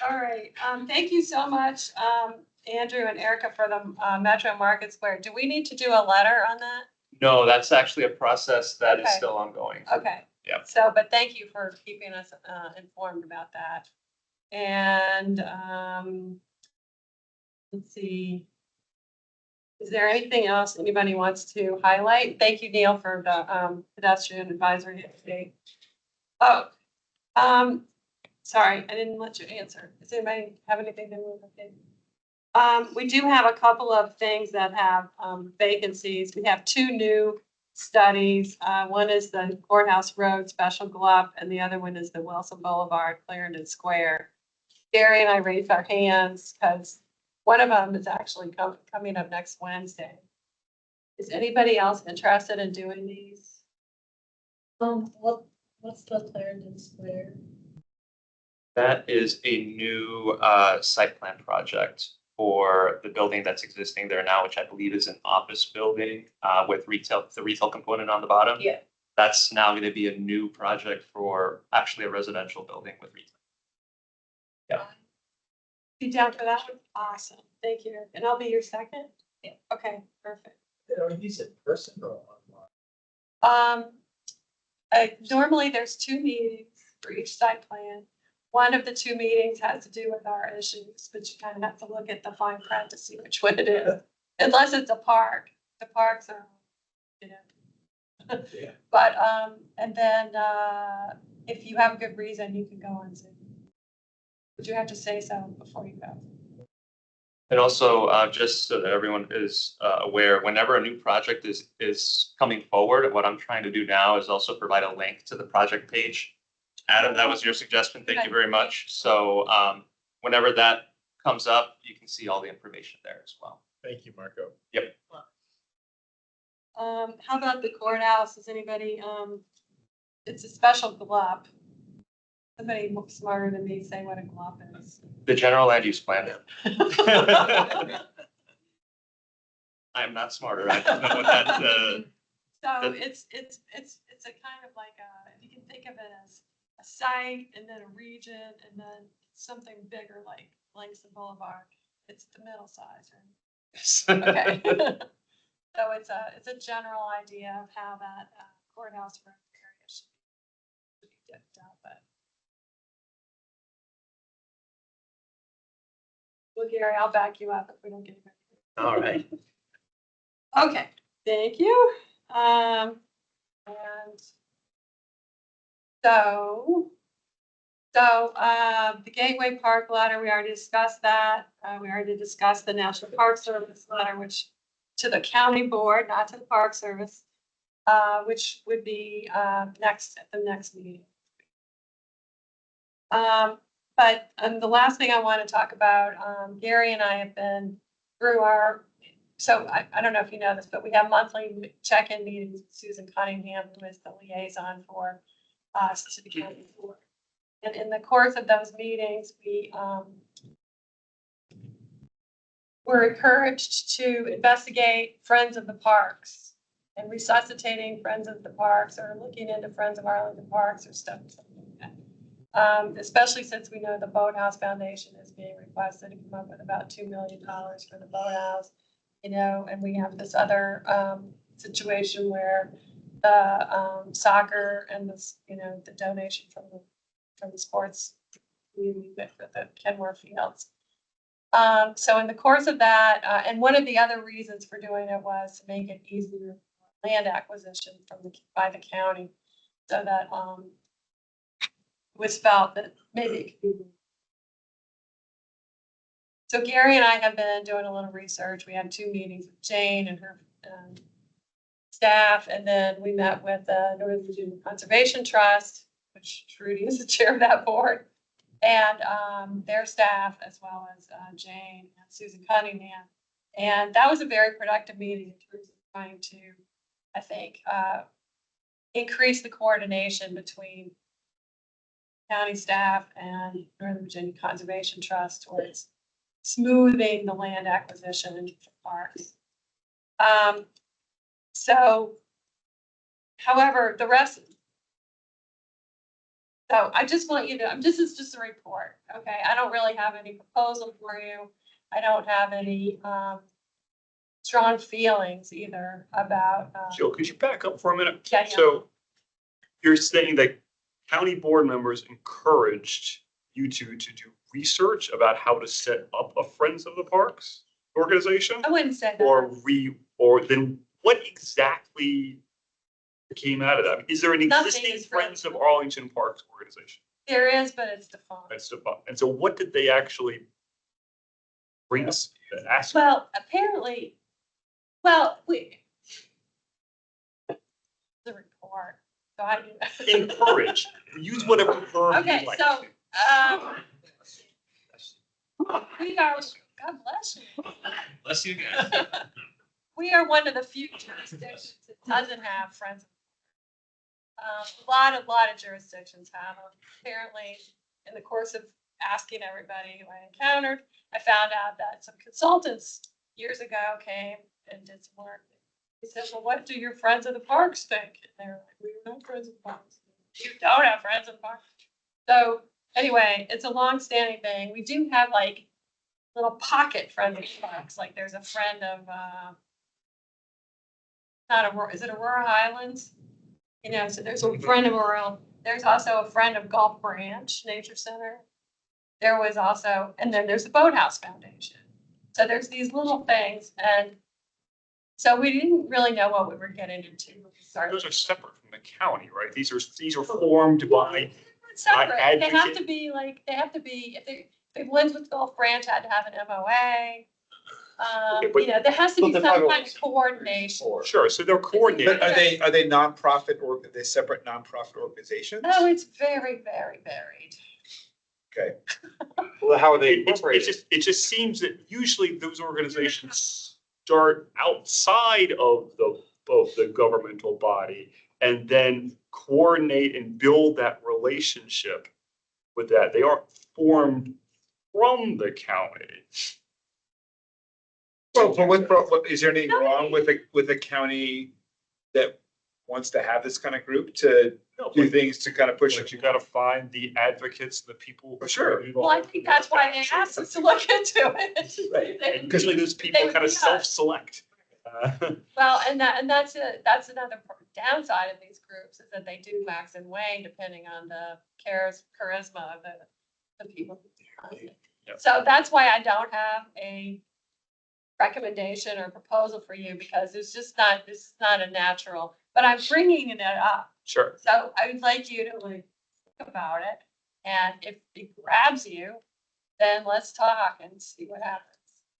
All right, thank you so much, Andrew and Erica for the Metro Market Square. Do we need to do a letter on that? No, that's actually a process that is Okay. still ongoing. Okay. Yep. So, but thank you for keeping us informed about that. And let's see. Is there anything else anybody wants to highlight? Thank you, Neil, for the pedestrian advisory update. Oh, sorry, I didn't let you answer. Does anybody have anything to move? Okay. We do have a couple of things that have vacancies. We have 2 new studies. One is the Courthouse Road Special Glup, and the other one is the Wilson Boulevard, Clarendon Square. Gary and I raised our hands because one of them is actually coming up next Wednesday. Is anybody else interested in doing these? What's the Clarendon Square? That is a new site plan project for the building that's existing there now, which I believe is an office building with the retail component on the bottom. Yeah. That's now going to be a new project for actually a residential building with retail. Yeah. You down for that one? Awesome, thank you. And I'll be your second? Yeah. Okay, perfect. Are these in person or online? Normally there's 2 meetings for each site plan. One of the 2 meetings has to do with our issues, but you kind of have to look at the fine print to see which one it is. unless it's a park. The parks are, you know. Yeah. But, and then, if you have a good reason, you can go on Zoom. But you have to say so before you go. And also, just so that everyone is aware, whenever a new project is coming forward, what I'm trying to do now is also provide a link to the project page. Adam, that was your suggestion. Thank you very much. So whenever that comes up, you can see all the information there as well. Thank you, Marco. Yep. How about the courthouse? Is anybody, it's a special glop. Somebody more smarter than me say what a glop is. The general land use plan. I am not smarter. I don't know what that, So it's a kind of like if you can think of it as a site and then a region and then something bigger like Langston Boulevard. It's the middle size, right? Okay. So it's a general idea of how that courthouse room area should be dipped up, but. Well, Gary, I'll back you up if we don't get it. All right. Okay, thank you. And so the Gateway Park letter, we already discussed that. We already discussed the National Park Service letter, which to the county board, not to the Park Service, which would be next at the next meeting. But the last thing I want to talk about, Gary and I have been through so I don't know if you know this, but we have monthly check-in meetings with Susan Cunningham, who is the liaison for us to the county board. And in the course of those meetings, we were encouraged to investigate Friends of the Parks and resuscitating Friends of the Parks or looking into Friends of Arlington Parks or stuff like that. Especially since we know the Boathouse Foundation is being requested to come up with about $2 million for the boathouse, you know, and we have this other situation where the soccer and this, you know, the donation from the sports community for the Kenmore Fields. So in the course of that, and one of the other reasons for doing it was to make it easier land acquisition by the county, so that it was felt that maybe it could be. So Gary and I have been doing a little research. We had 2 meetings with Jane and her staff, and then we met with the Northern Virginia Conservation Trust, which Trudy is the chair of that board, and their staff, as well as Jane and Susan Cunningham. And that was a very productive meeting in terms of trying to, I think, increase the coordination between county staff and Northern Virginia Conservation Trust towards smoothing the land acquisition in parks. So, however, the rest. So I just want you to, this is just a report, okay? I don't really have any proposal for you. I don't have any strong feelings either about. Jill, could you back up for a minute? Yeah. So you're saying that county board members encouraged you to do research about how to set up a Friends of the Parks organization? I wouldn't say that. Or then what exactly came out of that? Is there an Nothing existing is Friends of Arlington Parks organization? There is, but it's defunct. That's defunct. And so what did they actually bring us, ask? Well, apparently, the report. So I Encourage. Use whatever verb Okay, you like. so we are. God bless you. Bless you guys. We are one of the few jurisdictions that doesn't have Friends. A lot of jurisdictions have them. Apparently, in the course of asking everybody who I encountered, I found out that some consultants years ago came and did some work. He said, well, what do your Friends of the Parks think? And they were like, we don't have Friends of the Parks. You don't have Friends of the Parks. So anyway, it's a long-standing thing. We do have like little pocket Friends of the Parks. Like there's a friend of, is it Aurora Highlands? You know, so there's a friend of Aurora. There's also a friend of Gulf Branch Nature Center. There was also, and then there's the Boathouse Foundation. So there's these little things, and So we didn't really know what we were getting into when we started. Those are separate from the county, right? These are formed by, It's separate. They have advocate. to be like, they have to be, if Linswood Golf Branch had to have an MOA. Okay, but- You know, there has to be But some they're kind of coordination. Sure, so they're coordinated. But are they nonprofit or are they separate nonprofit organizations? Oh, it's very, very varied. Okay. Well, how are they It incorporated? just seems that usually those organizations start outside of the governmental body and then coordinate and build that relationship with that. They aren't formed from the county. Well, but what, is there anything wrong with a county that wants to have this kind of group to No, do but- things to kind of push But it? you gotta find the advocates, the people. For sure. Well, I think that's why they asked us to look into it. Right. They- And usually those people would kind of be us. self-select. Well, and that's another downside of these groups is that they do wax and wane depending on the charisma of the people. Yep. So that's why I don't have a recommendation or proposal for you because this is not a natural, but I'm bringing it up. Sure. So I would like you to like think about it. And if it grabs you, then let's talk and see what happens.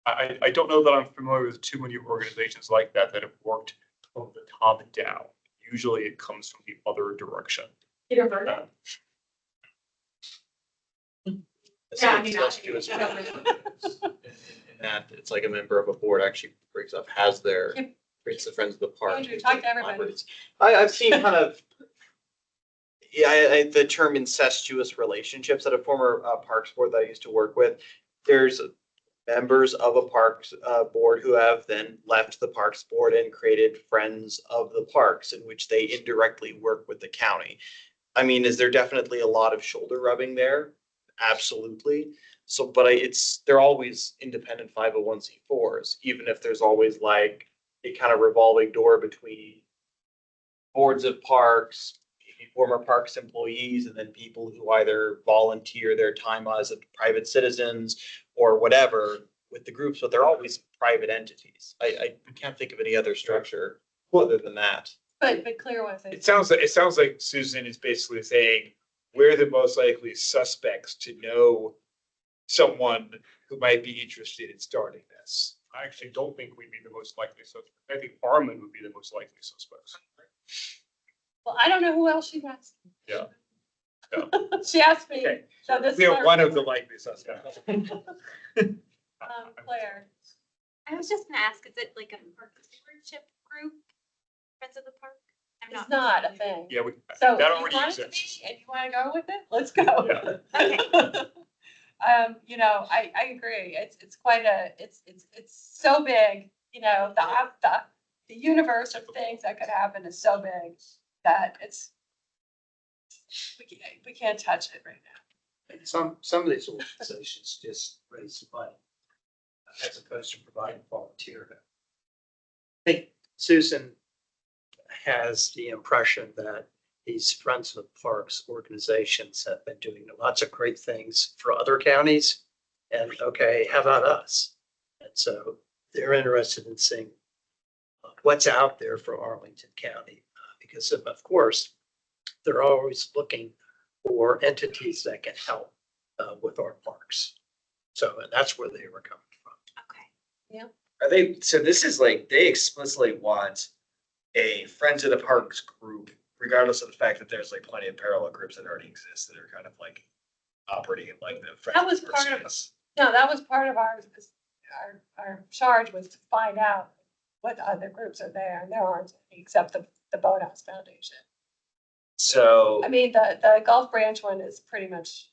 I don't know that I'm familiar with too many organizations like that have worked from the top down. Usually it comes from the other direction. You don't heard Uh, Incestuous relationships. In that, it's like a member of a board actually brings up, has their, Yep. creates the Friends of the Park. Andrew, talk to everybody. collaborates. I've seen kind of, yeah, the term incestuous relationships at a former parks board that I used to work with. There's members of a parks board who have then left the parks board and created Friends of the Parks, in which they indirectly work with the county. I mean, is there definitely a lot of shoulder rubbing there? Absolutely. So, but they're always independent 501c4s, even if there's always like a kind of revolving door between boards of parks, maybe former parks employees, and then people who either volunteer their time as a private citizens or whatever with the groups, but they're always private entities. I can't think of any other structure other than that. But clear with it. It sounds like Susan is basically saying, we're the most likely suspects to know someone who might be interested in starting this. I actually don't think we'd be the most likely suspect. I think Armin would be the most likely suspects. Well, I don't know who else she asked. Yeah. She asked me, Okay. so this. We are is one our- of the likely suspects. Claire. I was just gonna ask, is it like a park stewardship group? Friends of the Park? I'm It's not a thing. Yeah, So that if you already want it to exists. be and you want to go with it, let's go. Yeah. You know, I agree. It's quite it's so big, you know, the universe of things that could happen is so big that we can't touch it right now. And some of these organizations just raise the money as opposed to providing volunteer. I think Susan has the impression that these Friends of the Parks organizations have been doing lots of great things for other counties. And okay, how about us? And so they're interested in seeing what's out there for Arlington County. Because of course, they're always looking for entities that can help with our parks. So and that's where they were coming from. Okay. Are they, so this is like, they explicitly want a Friends of the Parks group, regardless of the fact that there's like plenty of parallel groups that already exist that are kind of like operating in like the Friends That of was the Parks part of, space. no, that was part of our charge was to find out what other groups are there, and there aren't any except the Boathouse Foundation. So, I mean, the Gulf Branch one is pretty much,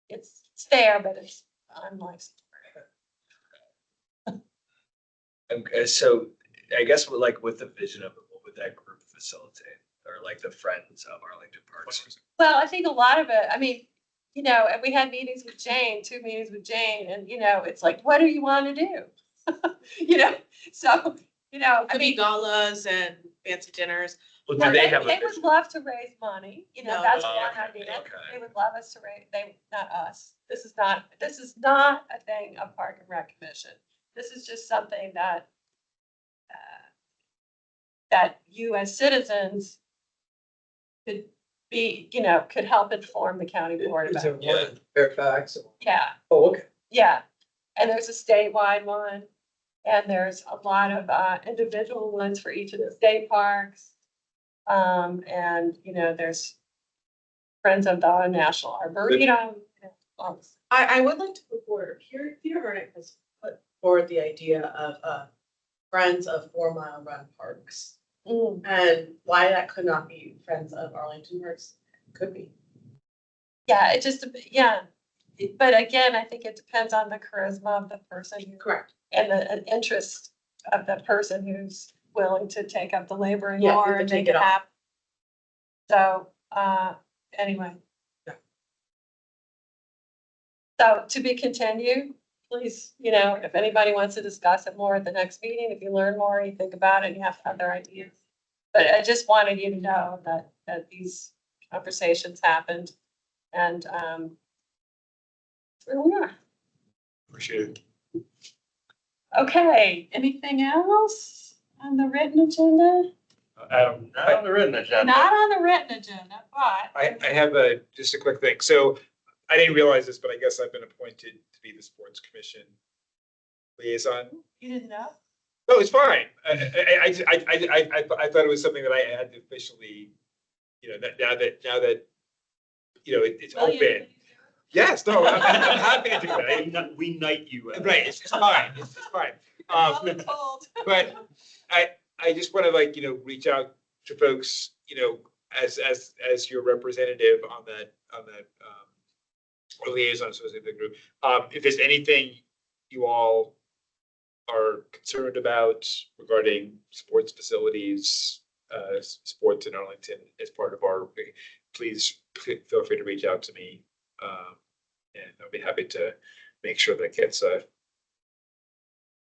it's there, but it's unlicensed. so I guess with the vision of it, what would that group facilitate? Or like the Friends of Arlington Parks? Well, I think a lot of it, I mean, you know, and we had meetings with Jane, 2 meetings with Jane, and you know, it's like, what do you want to do? You know, so, you know, I Could be mean, galas and fancy dinners. Well, well, do they have a they would vision? love to raise money, you know, No, that's no. one Okay, idea. okay. They would love us to raise, not us. This is not a thing of Park and Rec Commission. This is just something that that you as citizens could be, could help inform the county board Is there about. one in Fairfax? Yeah, Oh, okay. yeah. And there's a statewide one. And there's a lot of individual ones for each of the state parks. And, there's Friends of the National Arboretum. I would like to put forward, Peter Hernick has put forward the idea of Friends of 4 Mile Run Parks. And why that could not be Friends of Arlington Parks, could be. Yeah, it just, yeah. But again, I think it depends on the charisma of the person. Correct. And the interest of the person who's willing to take up the labor and Yeah, more to and take make it it on. happen. So, anyway. Yeah. So to be continued, please, if anybody wants to discuss it more at the next meeting, if you learn more, you think about it, and you have other ideas. But I just wanted you to know that these conversations happened and, where we are. Appreciate it. Okay, anything else on the written agenda? Adam, Not on the written agenda. Not on the written agenda, but. I have just a quick thing. So I didn't realize this, but I guess I've been appointed to be the Sports Commission liaison. You didn't know? No, it's fine. I thought it was something that I had to officially, that now that it's Will you? open. Yes, no, I'm happy to do that. We knight you. Right, it's fine. It's fine. But I just want to reach out to folks, as your representative on that or liaison associated with the group. If there's anything you all are concerned about regarding sports facilities, sports in Arlington as part of our, please feel free to reach out to me. And I'll be happy to make sure that gets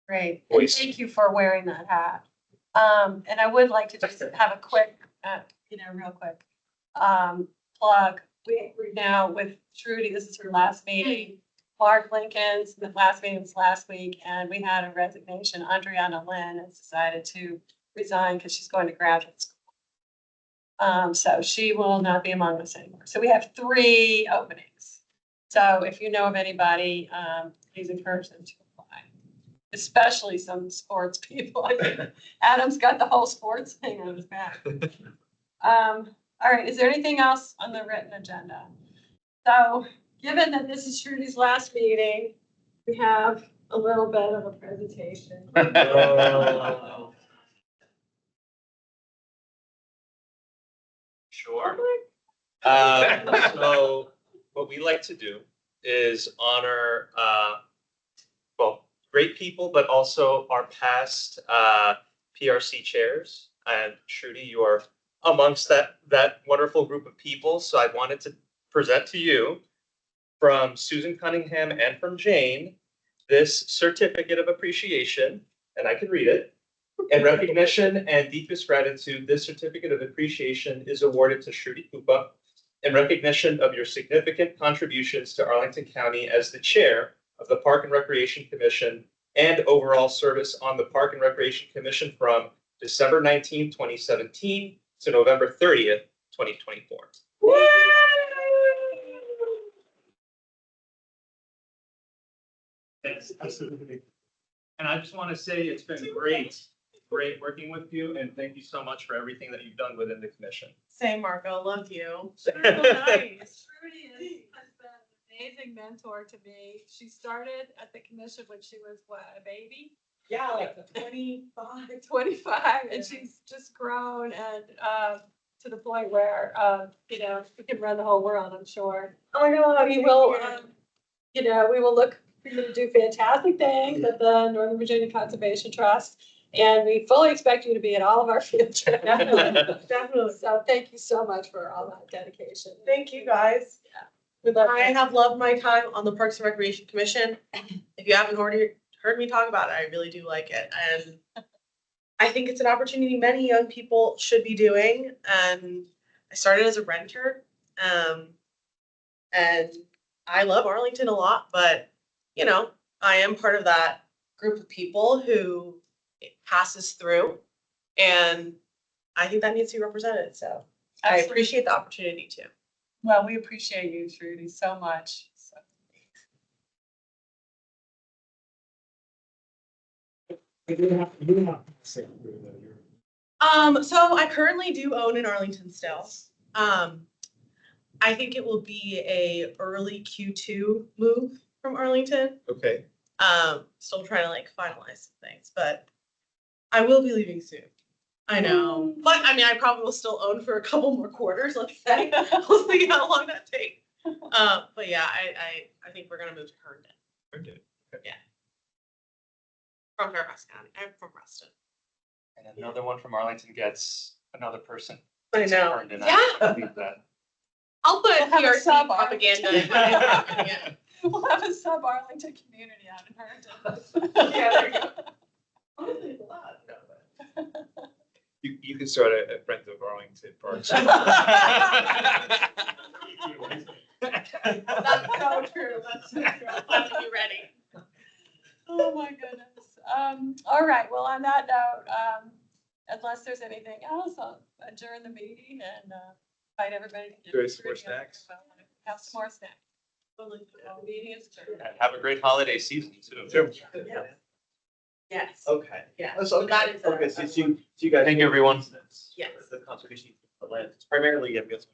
Great, and voice. thank you for wearing that hat. And I would like to just have a quick, real quick, plug. We're now with Trudy, this is her last meeting. Mark Lincoln's, the last meeting was last week, and we had a resignation. Andriana Lynn has decided to resign because she's going to graduate school. So she will not be among us anymore. So we have 3 openings. So if you know of anybody, please encourage them to apply, especially some sports people. Adam's got the whole sports thing on his back. All right, is there anything else on the written agenda? So given that this is Trudy's last meeting, we have a little bit of a presentation. Sure. So what we like to do is honor, great people, but also our past PRC chairs. And Trudy, you are amongst that wonderful group of people. So I wanted to present to you from Susan Cunningham and from Jane, this certificate of appreciation, and I can read it. In recognition and deepest gratitude, this certificate of appreciation is awarded to Shruti Kupa in recognition of your significant contributions to Arlington County as the chair of the Park and Recreation Commission and overall service on the Park and Recreation Commission from December 19, 2017 to November 30th, 2024. Thanks. Absolutely. And I just want to say it's been great working with you, and thank you so much for everything that you've done within the commission. Same, Marco, love you. Trudy has been an amazing mentor to me. She started at the commission when she was a baby? Yeah, like 25. 25, and she's just grown and to the point where we can run the whole world, I'm sure. Oh my God. We will, we will look for you to do fantastic things at the Northern Virginia Conservation Trust. And we fully expect you to be at all of our field trips. Definitely. So thank you so much for all that dedication. Thank you, guys. Yeah. I have loved my time on the Parks and Recreation Commission. If you haven't already heard me talk about it, I really do like it. And I think it's an opportunity many young people should be doing. And I started as a renter. And I love Arlington a lot, but I am part of that group of people who it passes through. And I think that needs to be represented, so I Absolutely. appreciate the opportunity to. Well, we appreciate you, Trudy, so much. So- So I currently do own in Arlington still. I think it will be a early Q2 move from Arlington. Okay. Still trying to like finalize some things, but I will be leaving soon. I know, but I mean, I probably will still own for a couple more quarters, let's say. We'll see how long that takes. But yeah, I think we're gonna move to Herndon. Herndon. Yeah. From Fairfax County. I'm from Reston. And another one from Arlington gets another person. I know. Herndon, Yeah. I believe that. I'll put We'll have a PRC sub propaganda Arlington. in my yeah. We'll have a sub Arlington community out in Herndon. Yeah, there you go. Honestly, it's a lot. You can start a Friends of Arlington Parks. That's so true. That's so true. I'll have to be ready. Oh, my goodness. All right, well, on that note, unless there's anything else, I'll adjourn the meeting and invite everybody to. Enjoy some more snacks. Have some more snacks. Meeting is adjourned. And have a great holiday season too. Yeah. Yes. Okay. Yeah. So that is. okay, so you guys. Thank you, everyone. Yes. The conservation of the land, it's primarily, I'm guessing,